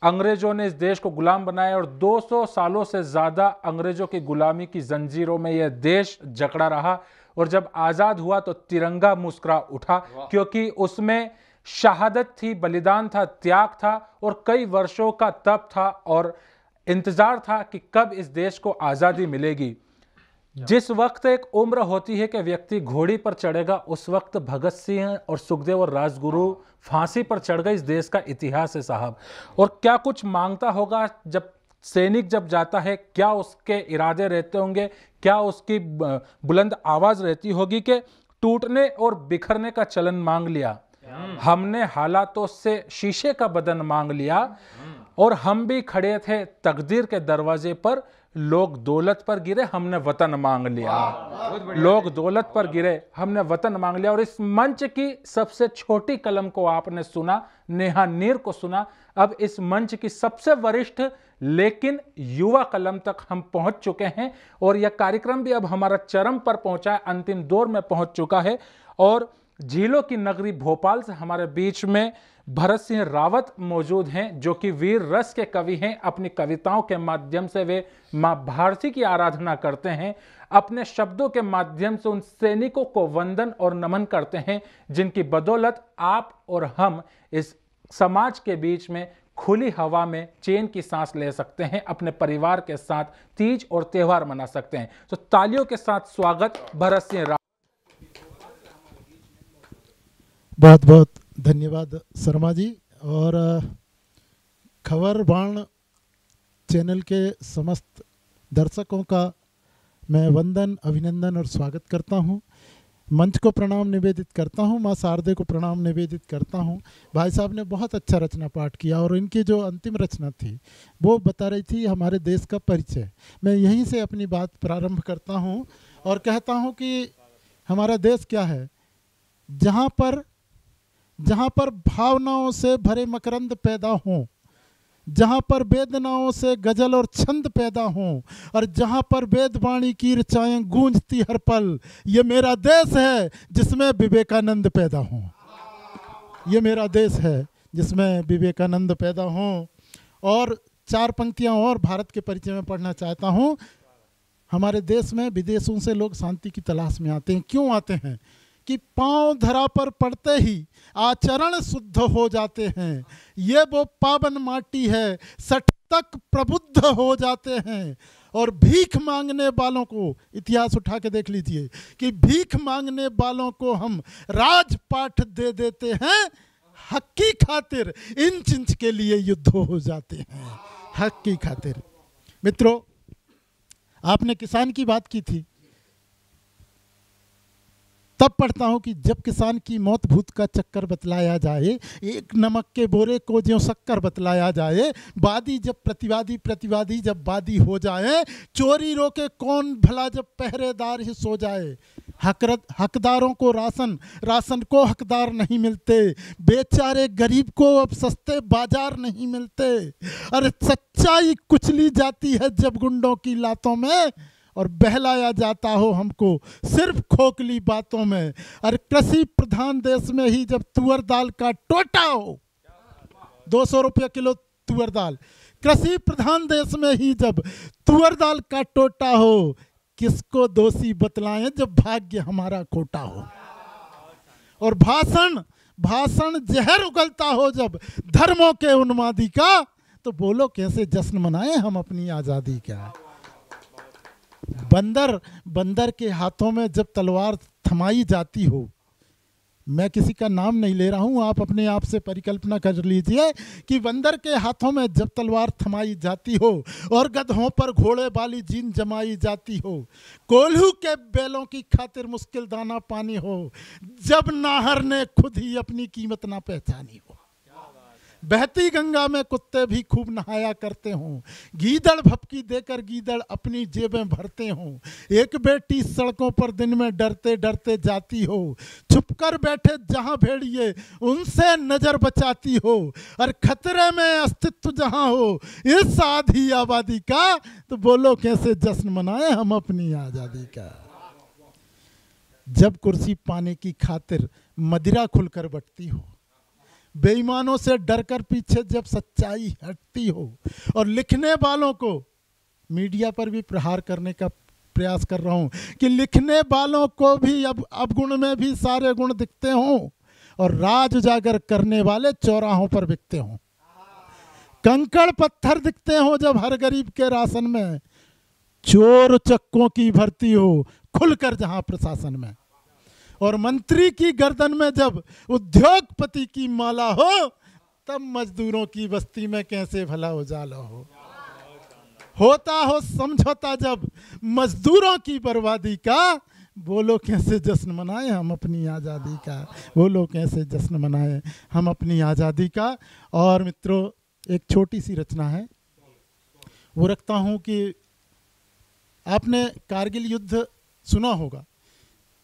अंग्रेजों ने इस देश को गुलाम बनाया और 200 सालों से ज़्यादा अंग्रेजों की गुलामी की जंजीरों में यह देश जकड़ा रहा। और जब आज़ाद हुआ तो तिरंगा मुस्कुरा उठा, क्योंकि उसमें शहादत थी, बलिदान था, त्याग था और कई वर्षों का तप था और इंतजार था कि कब इस देश को आज़ादी मिलेगी। जिस वक्त एक उम्र होती है कि व्यक्ति घोड़ी पर चढ़ेगा, उस वक्त भगत सिंह और सुखदेव और राजगुरु फांसी पर चढ़ गए। इस देश का इतिहास है साहब। और क्या कुछ मांगता होगा जब सैनिक जब जाता है, क्या उसके इरादे रहते होंगे, क्या उसकी बुलंद आवाज रहती होगी कि टूटने और बिखरने का चलन मांग लिया, हमने हालातों से शीशे का बदन मांग लिया और हम भी खड़े थे तकदीर के दरवाजे पर, लोग दौलत पर गिरे हमने वतन मांग लिया, लोग दौलत पर गिरे हमने वतन मांग लिया। और इस मंच की सबसे छोटी कलम को आपने सुना, नेहा नीर को सुना। अब इस मंच की सबसे वरिष्ठ लेकिन युवा कलम तक हम पहुंच चुके हैं और यह कार्यक्रम भी अब हमारा चरम पर पहुंचा है, अंतिम दौर में पहुंच चुका है। और झीलों की नगरी भोपाल से हमारे बीच में भरत सिंह रावत मौजूद हैं, जो कि वीर रस के कवि हैं। अपनी कविताओं के माध्यम से वे मां भारती की आराधना करते हैं, अपने शब्दों के माध्यम से उन सैनिकों को वंदन और नमन करते हैं जिनकी बदौलत आप और हम इस समाज के बीच में खुली हवा में चैन की सांस ले सकते हैं, अपने परिवार के साथ तीज और त्यौहार मना सकते हैं। तो तालियों के साथ स्वागत भरत सिंह रावत। बहुत बहुत धन्यवाद शर्मा जी। और खबरबाण चैनल के समस्त दर्शकों का मैं वंदन, अभिनंदन और स्वागत करता हूं। मंच को प्रणाम निवेदित करता हूं, मां शारदे को प्रणाम निवेदित करता हूं। भाई साहब ने बहुत अच्छा रचना पाठ किया और इनकी जो अंतिम रचना थी वो बता रही थी हमारे देश का परिचय। मैं यहीं से अपनी बात प्रारंभ करता हूं और कहता हूं कि हमारा देश क्या है, जहां पर भावनाओं से भरे मकरंद पैदा हों, जहाँ पर वेदनाओं से गजल और छंद पैदा हों और जहाँ पर वेदवाणी की ऋचाएं गूंजती हर पल, ये मेरा देश है जिसमें विवेकानंद पैदा हों। ये मेरा देश है जिसमें विवेकानंद पैदा हों। और चार पंक्तियाँ और भारत के परिचय में पढ़ना चाहता हूँ। हमारे देश में विदेशों से लोग शांति की तलाश में आते हैं। क्यों आते हैं? कि पांव धरा पर पड़ते ही आचरण शुद्ध हो जाते हैं। ये वो पावन माटी है, सठ तक प्रबुद्ध हो जाते हैं। और भीख मांगने वालों को, इतिहास उठा के देख लीजिए कि भीख मांगने वालों को हम राजपाठ दे देते हैं, हक की खातिर इंच इंच के लिए युद्ध हो जाते हैं, हक की खातिर। मित्रों, आपने किसान की बात की थी। तब पढ़ता हूँ कि जब किसान की मौत भूत का चक्कर बतलाया जाए, एक नमक के बोरे को ज्यों शक्कर बतलाया जाए, वादी जब प्रतिवादी, प्रतिवादी जब वादी हो जाए, चोरी रोके कौन भला जब पहरेदार ही सो जाए। हकदारों को राशन, राशन को हकदार नहीं मिलते, बेचारे गरीब को अब सस्ते बाजार नहीं मिलते। अरे सच्चाई कुचली जाती है जब गुंडों की लातों में, और बहलाया जाता हो हमको सिर्फ खोखली बातों में। अरे कृषि प्रधान देश में ही जब तुअर दाल का टोटा हो, 200 रुपये किलो तुअर दाल, कृषि प्रधान देश में ही जब तुअर दाल का टोटा हो, किसको दोषी बतलाएं जब भाग्य हमारा खोटा हो। और भाषण जहर उगलता हो जब धर्मों के उन्मादी का, तो बोलो कैसे जश्न मनाएं हम अपनी आज़ादी का। बंदर के हाथों में जब तलवार थमाई जाती हो, मैं किसी का नाम नहीं ले रहा हूं, आप अपने आप से परिकल्पना कर लीजिए कि बंदर के हाथों में जब तलवार थमाई जाती हो और गधों पर घोड़े वाली जीन जमाई जाती हो, कोल्हू के बैलों की खातिर मुश्किल दाना पानी हो, जब नाहर ने खुद ही अपनी कीमत ना पहचानी हो। बहती गंगा में कुत्ते भी खूब नहाया करते हों, गीदड़ भपकी देकर गीदड़ अपनी जेबें भरते हों, एक बेटी सड़कों पर दिन में डरते डरते जाती हो, छुपकर बैठे जहां भेड़िए उनसे नजर बचाती हो, और खतरे में अस्तित्व जहां हो इस आधी आबादी का, तो बोलो कैसे जश्न मनाएं हम अपनी आज़ादी का। जब कुर्सी पाने की खातिर मदिरा खुलकर बटती हो, बेईमानों से डरकर पीछे जब सच्चाई हटती हो, और लिखने वालों को मीडिया पर भी प्रहार करने का प्रयास कर रहा हूं कि लिखने वालों को भी अब गुण में भी सारे गुण दिखते हों, और राज उजागर करने वाले चौराहों पर बिकते हों। कंकड़ पत्थर दिखते हों जब हर गरीब के राशन में, चोर चक्कों की भर्ती हो खुलकर जहां प्रशासन में, और मंत्री की गर्दन में जब उद्योगपति की माला हो, तब मजदूरों की बस्ती में कैसे भला उजाला हो। होता हो समझौता जब मजदूरों की बर्बादी का, बोलो कैसे जश्न मनाएं हम अपनी आज़ादी का, बोलो कैसे जश्न मनाएं हम अपनी आज़ादी का। और मित्रों, एक छोटी सी रचना है, वो रखता हूँ कि आपने कारगिल युद्ध सुना होगा।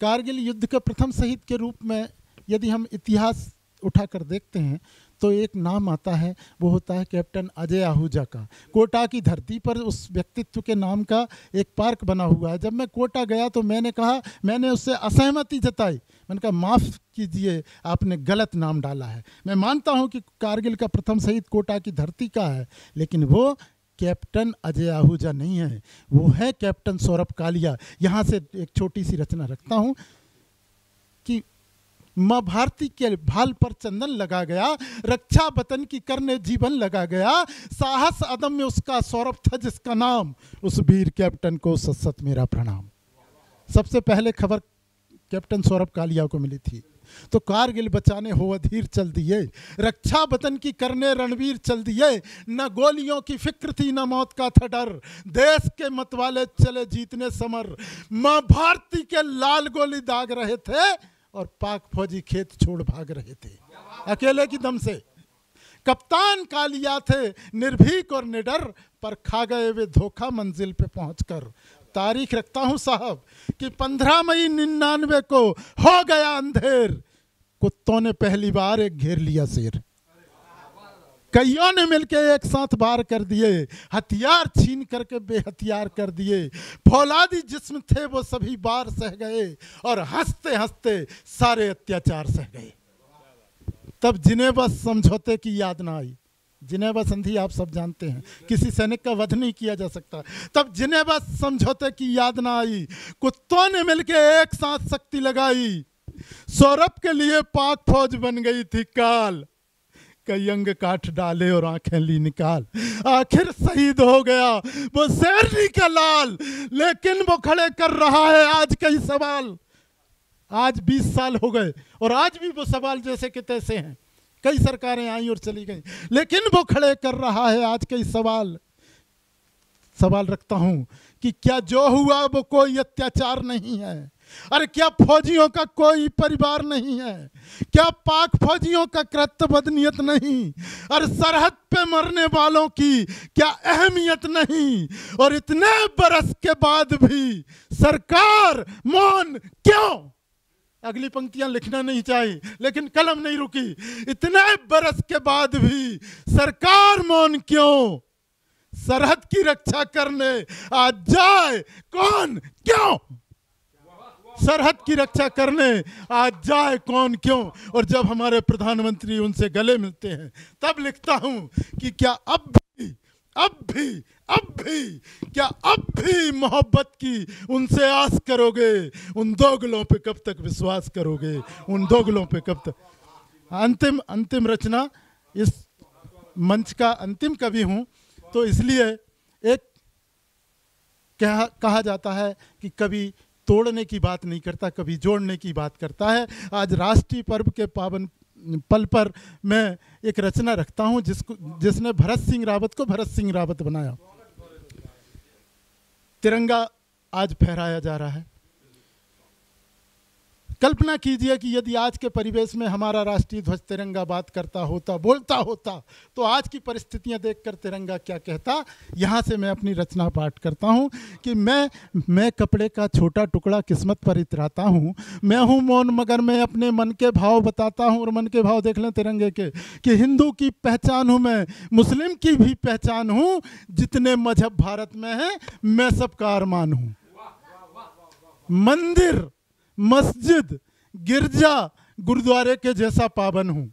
कारगिल युद्ध के प्रथम शहीद के रूप में यदि हम इतिहास उठाकर देखते हैं तो एक नाम आता है, वो होता है कैप्टन अजय आहूजा का। कोटा की धरती पर उस व्यक्तित्व के नाम का एक पार्क बना हुआ है। जब मैं कोटा गया तो मैंने उससे असहमति जताई। मैंने कहा माफ़ कीजिए, आपने गलत नाम डाला है। मैं मानता हूँ कि कारगिल का प्रथम शहीद कोटा की धरती का है, लेकिन वो कैप्टन अजय आहूजा नहीं है, वो है कैप्टन सौरभ कालिया। यहाँ से एक छोटी सी रचना रखता हूँ कि माँ भारती के भाल पर चंदन लगा गया, रक्षा वतन की करने जीवन लगा गया, साहस अदम में उसका सौरभ था जिसका नाम, उस वीर कैप्टन को सत मेरा प्रणाम। सबसे पहले खबर कैप्टन सौरभ कालिया को मिली थी, तो कारगिल बचाने हो अधीर चल दिए, रक्षा वतन की करने रणवीर चल दिए, न गोलियों की फिक्र थी न मौत का था डर, देश के मतवाले चले जीतने समर, माँ भारती के लाल गोली दाग रहे थे और पाक फौजी खेत छोड़ भाग रहे थे अकेले की दम से। कप्तान कालिया थे निर्भीक और निडर, पर खा गए वे धोखा मंजिल पे पहुंचकर। तारीख रखता हूं साहब कि 15 मई 99 को हो गया अंधेर, कुत्तों ने पहली बार एक घेर लिया शेर, कईयों ने मिलके एक साथ वार कर दिए, हथियार छीन करके बेहथियार कर दिए, फौलादी जिस्म थे वो सभी बार सह गए, और हंसते हंसते सारे अत्याचार सह गए। तब जिनेवा समझौते की याद ना आई। जिनेवा संधि आप सब जानते हैं, किसी सैनिक का वध नहीं किया जा सकता। तब जिनेवा समझौते की याद ना आई, कुत्तों ने मिलके एक साथ शक्ति लगाई, सौरभ के लिए पाक फौज बन गई थी काल, कई अंग काट डाले और आंखें ली निकाल। आखिर शहीद हो गया वो शेरनी का लाल, लेकिन वो खड़े कर रहा है आज कई सवाल। आज 20 साल हो गए और आज भी वो सवाल जैसे कि तैसे हैं। कई सरकारें आई और चली गई, लेकिन वो खड़े कर रहा है आज कई सवाल। सवाल रखता हूं कि क्या जो हुआ वो कोई अत्याचार नहीं है? अरे क्या फौजियों का कोई परिवार नहीं है? क्या पाक फौजियों का कृत्य बदनीयत नहीं? अरे सरहद पे मरने वालों की क्या अहमियत नहीं? और इतने बरस के बाद भी सरकार मौन क्यों? अगली पंक्तियां लिखना नहीं चाहिए लेकिन कलम नहीं रुकी। इतने बरस के बाद भी सरकार मौन क्यों? सरहद की रक्षा करने आज जाए कौन क्यों? सरहद की रक्षा करने आज जाए कौन क्यों? और जब हमारे प्रधानमंत्री उनसे गले मिलते हैं तब लिखता हूं कि क्या अब भी मोहब्बत की उनसे आस करोगे? उन दोगलों पे कब तक विश्वास करोगे? उन दोगलों पे कब तक? अंतिम रचना, इस मंच का अंतिम कवि हूं तो इसलिए एक कहा जाता है कि कवि तोड़ने की बात नहीं करता, कभी जोड़ने की बात करता है। आज राष्ट्रीय पर्व के पावन पल पर मैं एक रचना रखता हूं जिसने भरत सिंह रावत को भरत सिंह रावत बनाया। तिरंगा आज फहराया जा रहा है। कल्पना कीजिए कि यदि आज के परिवेश में हमारा राष्ट्रीय ध्वज तिरंगा बात करता होता, बोलता होता, तो आज की परिस्थितियां देखकर तिरंगा क्या कहता। यहाँ से मैं अपनी रचना पाठ करता हूँ कि मैं कपड़े का छोटा टुकड़ा किस्मत पर इतराता हूँ। मैं हूँ मौन मगर मैं अपने मन के भाव बताता हूँ। और मन के भाव देख लें तिरंगे के कि हिंदू की पहचान हूँ मैं, मुस्लिम की भी पहचान हूँ। जितने मजहब भारत में हैं मैं सबका अरमान हूँ। मंदिर, मस्जिद, गिरजा, गुरुद्वारे के जैसा पावन हूं।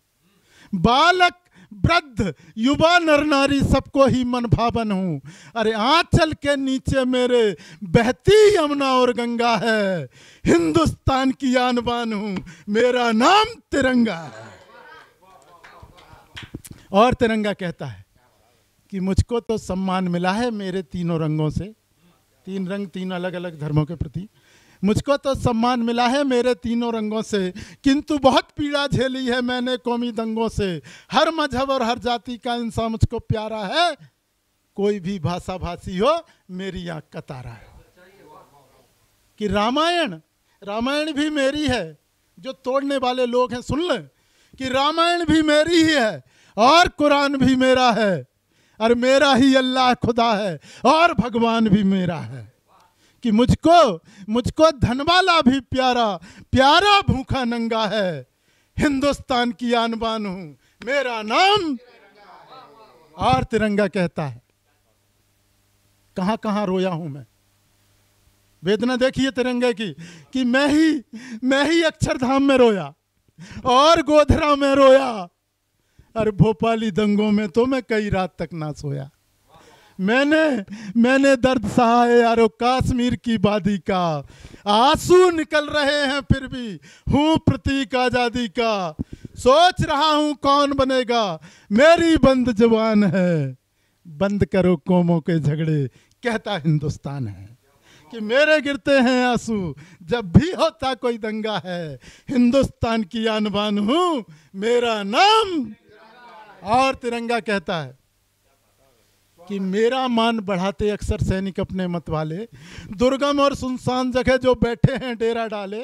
बालक, वृद्ध, युवा, नर नारी सबको ही मन भावन हूं। अरे आंचल के नीचे मेरे बहती यमुना और गंगा है। हिंदुस्तान की आन बान हूं, मेरा नाम तिरंगा है। और तिरंगा कहता है कि मुझको तो सम्मान मिला है मेरे तीनों रंगों से। तीन रंग, तीन अलग अलग धर्मों के प्रति। मुझको तो सम्मान मिला है मेरे तीनों रंगों से, किंतु बहुत पीड़ा झेली है मैंने कौमी दंगों से। हर मजहब और हर जाति का इंसान मुझको प्यारा है। कोई भी भाषा भाषी हो मेरी आंख का तारा है। कि रामायण भी मेरी है। जो तोड़ने वाले लोग हैं सुन लें कि रामायण भी मेरी ही है और कुरान भी मेरा है। और मेरा ही अल्लाह खुदा है और भगवान भी मेरा है। कि मुझको धनवाला भी प्यारा भूखा नंगा है। हिंदुस्तान की आन बान हूं, मेरा नाम। और तिरंगा कहता है कहां कहां रोया हूं मैं। वेदना देखिए तिरंगे की कि मैं ही अक्षरधाम में रोया और गोधरा में रोया। और भोपाली दंगों में तो मैं कई रात तक ना सोया। मैंने दर्द सहा है यारो कश्मीर की वादी का। आंसू निकल रहे हैं फिर भी हूँ प्रतीक आजादी का। सोच रहा हूँ कौन बनेगा मेरी बंद जुबान है। बंद करो कौमों के झगड़े कहता हिंदुस्तान है। कि मेरे गिरते हैं आंसू जब भी होता कोई दंगा है। हिंदुस्तान की आन बान हूँ, मेरा नाम। और तिरंगा कहता है कि मेरा मान बढ़ाते अक्सर सैनिक अपने मत वाले। दुर्गम और सुनसान जगह जो बैठे हैं डेरा डाले।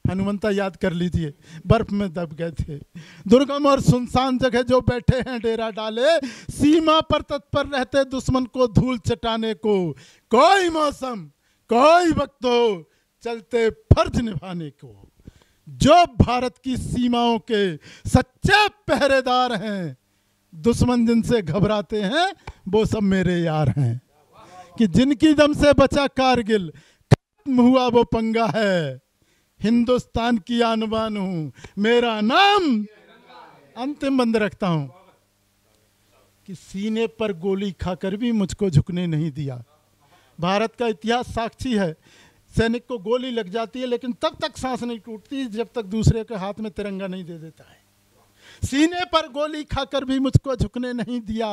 हनुमंता याद कर लीजिए, बर्फ में दब गए थे। दुर्गम और सुनसान जगह जो बैठे हैं डेरा डाले। सीमा पर तत्पर रहते दुश्मन को धूल चटाने को। कोई मौसम कोई वक्त हो चलते फर्ज निभाने को। जो भारत की सीमाओं के सच्चे पहरेदार हैं, दुश्मन जिनसे घबराते हैं वो सब मेरे यार हैं। कि जिनकी दम से बचा कारगिल, खत्म हुआ वो पंगा है। हिंदुस्तान की आन बान हूं, मेरा नाम। अंतिम बंद रखता हूं कि सीने पर गोली खाकर भी मुझको झुकने नहीं दिया। भारत का इतिहास साक्षी है। सैनिक को गोली लग जाती है लेकिन तब तक सांस नहीं टूटती जब तक दूसरे के हाथ में तिरंगा नहीं दे देता है। सीने पर गोली खाकर भी मुझको झुकने नहीं दिया।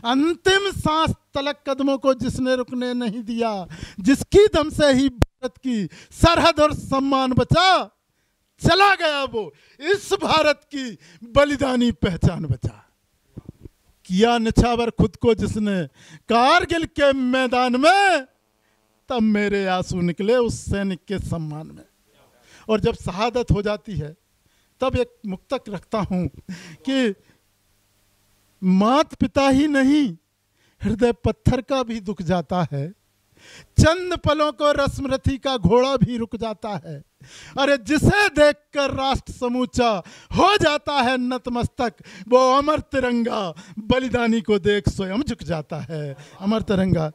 अंतिम सांस तलक कदमों को जिसने रुकने नहीं दिया। जिसकी दम से ही भारत की सरहद और सम्मान बचा। चला गया वो इस भारत की बलिदानी पहचान बचा। किया निछावर खुद को जिसने कारगिल के मैदान में, तब मेरे आंसू निकले उस सैनिक के सम्मान में। और जब शहादत हो जाती है तब एक मुक्तक रखता हूँ कि मात पिता ही नहीं हृदय पत्थर का भी दुख जाता है, चंद पलों को रस्मरथी का घोड़ा भी रुक जाता है। अरे जिसे देखकर राष्ट्र समूचा हो जाता है नतमस्तक, वो अमर तिरंगा बलिदानी को देख स्वयं झुक जाता है। अमर तिरंगा।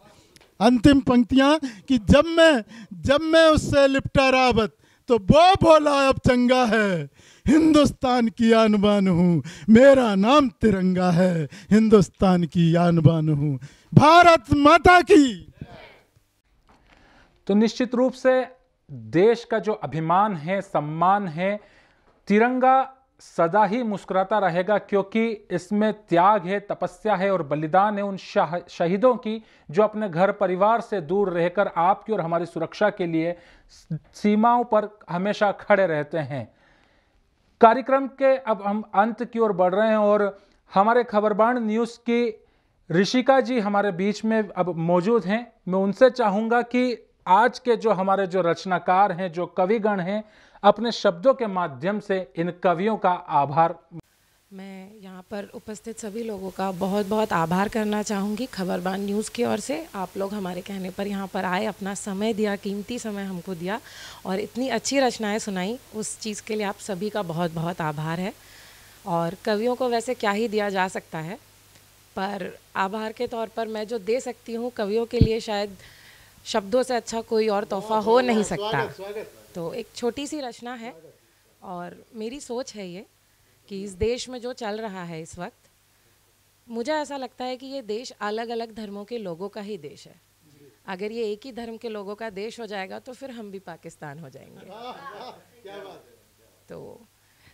अंतिम पंक्तियां कि जब मैं उससे लिपटा रावत, तो वो बोला अब चंगा है, हिंदुस्तान की आन बान हूँ, मेरा नाम तिरंगा है, हिंदुस्तान की आन बान हूँ, भारत माता की। तो निश्चित रूप से देश का जो अभिमान है, सम्मान है, तिरंगा सदा ही मुस्कुराता रहेगा, क्योंकि इसमें त्याग है, तपस्या है और बलिदान है उन शहीदों की जो अपने घर परिवार से दूर रहकर आपकी और हमारी सुरक्षा के लिए सीमाओं पर हमेशा खड़े रहते हैं। कार्यक्रम के अब हम अंत की ओर बढ़ रहे हैं और हमारे खबरबाण न्यूज़ की ऋषिका जी हमारे बीच में अब मौजूद हैं। मैं उनसे चाहूँगा कि आज के जो हमारे जो रचनाकार हैं, जो कविगण हैं, अपने शब्दों के माध्यम से इन कवियों का आभार। मैं यहाँ पर उपस्थित सभी लोगों का बहुत बहुत आभार करना चाहूँगी खबरबान न्यूज़ की ओर से। आप लोग हमारे कहने पर यहाँ पर आए, अपना समय दिया, कीमती समय हमको दिया और इतनी अच्छी रचनाएं सुनाई, उस चीज़ के लिए आप सभी का बहुत बहुत आभार है। और कवियों को वैसे क्या ही दिया जा सकता है, पर आभार के तौर पर मैं जो दे सकती हूँ कवियों के लिए शायद शब्दों से अच्छा कोई और तोहफा हो नहीं सकता। तो एक छोटी सी रचना है और मेरी सोच है ये कि इस देश में जो चल रहा है इस वक्त, मुझे ऐसा लगता है कि ये देश अलग अलग धर्मों के लोगों का ही देश है। अगर ये एक ही धर्म के लोगों का देश हो जाएगा तो फिर हम भी पाकिस्तान हो जाएंगे। तो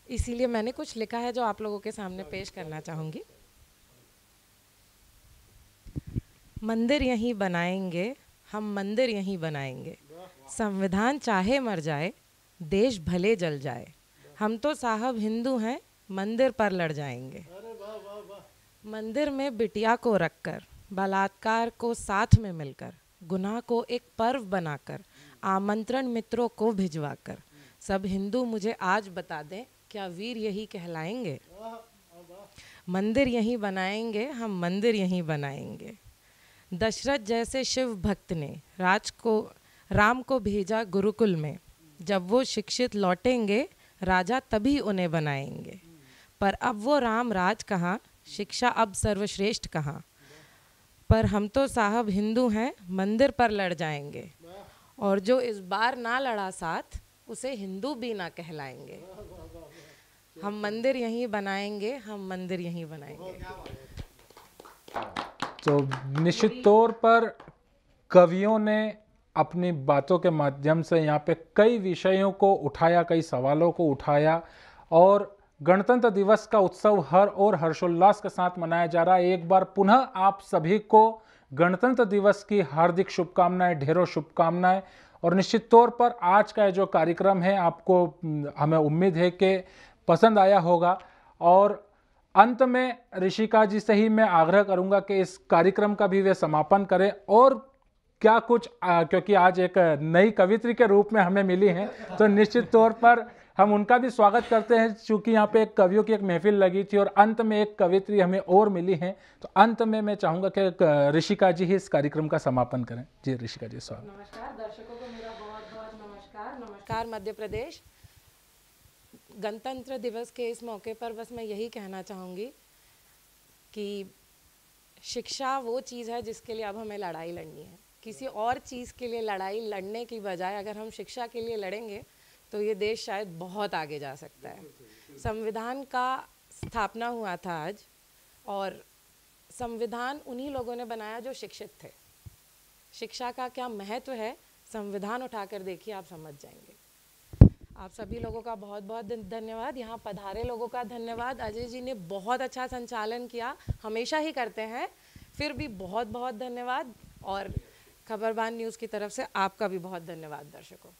इसीलिए मैंने कुछ लिखा है जो आप लोगों के सामने पेश करना चाहूँगी। मंदिर यहीं बनाएंगे हम, मंदिर यहीं बनाएंगे, संविधान चाहे मर जाए, देश भले जल जाए, हम तो साहब हिंदू हैं, मंदिर पर लड़ जाएंगे। मंदिर में बिटिया को रखकर, बलात्कार को साथ में मिलकर, गुनाह को एक पर्व बनाकर, आमंत्रण मित्रों को भिजवाकर, सब हिंदू मुझे आज बता दें, क्या वीर यही कहलाएंगे? मंदिर यहीं बनाएंगे हम, मंदिर यहीं बनाएंगे। दशरथ जैसे शिव भक्त ने राम को भेजा गुरुकुल में, जब वो शिक्षित लौटेंगे राजा तभी उन्हें बनाएंगे। पर अब वो राम राज कहाँ, शिक्षा अब सर्वश्रेष्ठ कहाँ, पर हम तो साहब हिंदू हैं, मंदिर पर लड़ जाएंगे। और जो इस बार ना लड़ा साथ, उसे हिंदू भी ना कहलाएंगे। हम मंदिर यहीं बनाएंगे, हम मंदिर यहीं बनाएंगे। तो निश्चित तौर पर कवियों ने अपनी बातों के माध्यम से यहाँ पे कई विषयों को उठाया, कई सवालों को उठाया और गणतंत्र दिवस का उत्सव हर और हर्षोल्लास के साथ मनाया जा रहा है। एक बार पुनः आप सभी को गणतंत्र दिवस की हार्दिक शुभकामनाएं, ढेरों शुभकामनाएं। और निश्चित तौर पर आज का जो कार्यक्रम है आपको, हमें उम्मीद है कि पसंद आया होगा। और अंत में ऋषिका जी से ही मैं आग्रह करूंगा कि इस कार्यक्रम का भी वे समापन करें और क्या कुछ, क्योंकि आज एक नई कवित्री के रूप में हमें मिली हैं, तो निश्चित तौर पर हम उनका भी स्वागत करते हैं। चूंकि यहाँ पे एक कवियों की एक महफिल लगी थी और अंत में एक कवित्री हमें और मिली हैं, तो अंत में मैं चाहूँगा कि ऋषिका जी ही इस कार्यक्रम का समापन करें। जी ऋषिका जी, स्वागत। नमस्कार दर्शकों को मेरा बहुत बहुत नमस्कार। नमस्कार मध्य प्रदेश। गणतंत्र दिवस के इस मौके पर बस मैं यही कहना चाहूँगी कि शिक्षा वो चीज़ है जिसके लिए अब हमें लड़ाई लड़नी है। किसी और चीज़ के लिए लड़ाई लड़ने की बजाय अगर हम शिक्षा के लिए लड़ेंगे तो ये देश शायद बहुत आगे जा सकता है। संविधान का स्थापना हुआ था आज, और संविधान उन्हीं लोगों ने बनाया जो शिक्षित थे। शिक्षा का क्या महत्व है, संविधान उठाकर देखिए, आप समझ जाएंगे। आप सभी लोगों का बहुत बहुत धन्यवाद। यहाँ पधारे लोगों का धन्यवाद। अजय जी ने बहुत अच्छा संचालन किया, हमेशा ही करते हैं, फिर भी बहुत बहुत धन्यवाद। और खबरबान न्यूज़ की तरफ से आपका भी बहुत धन्यवाद दर्शकों।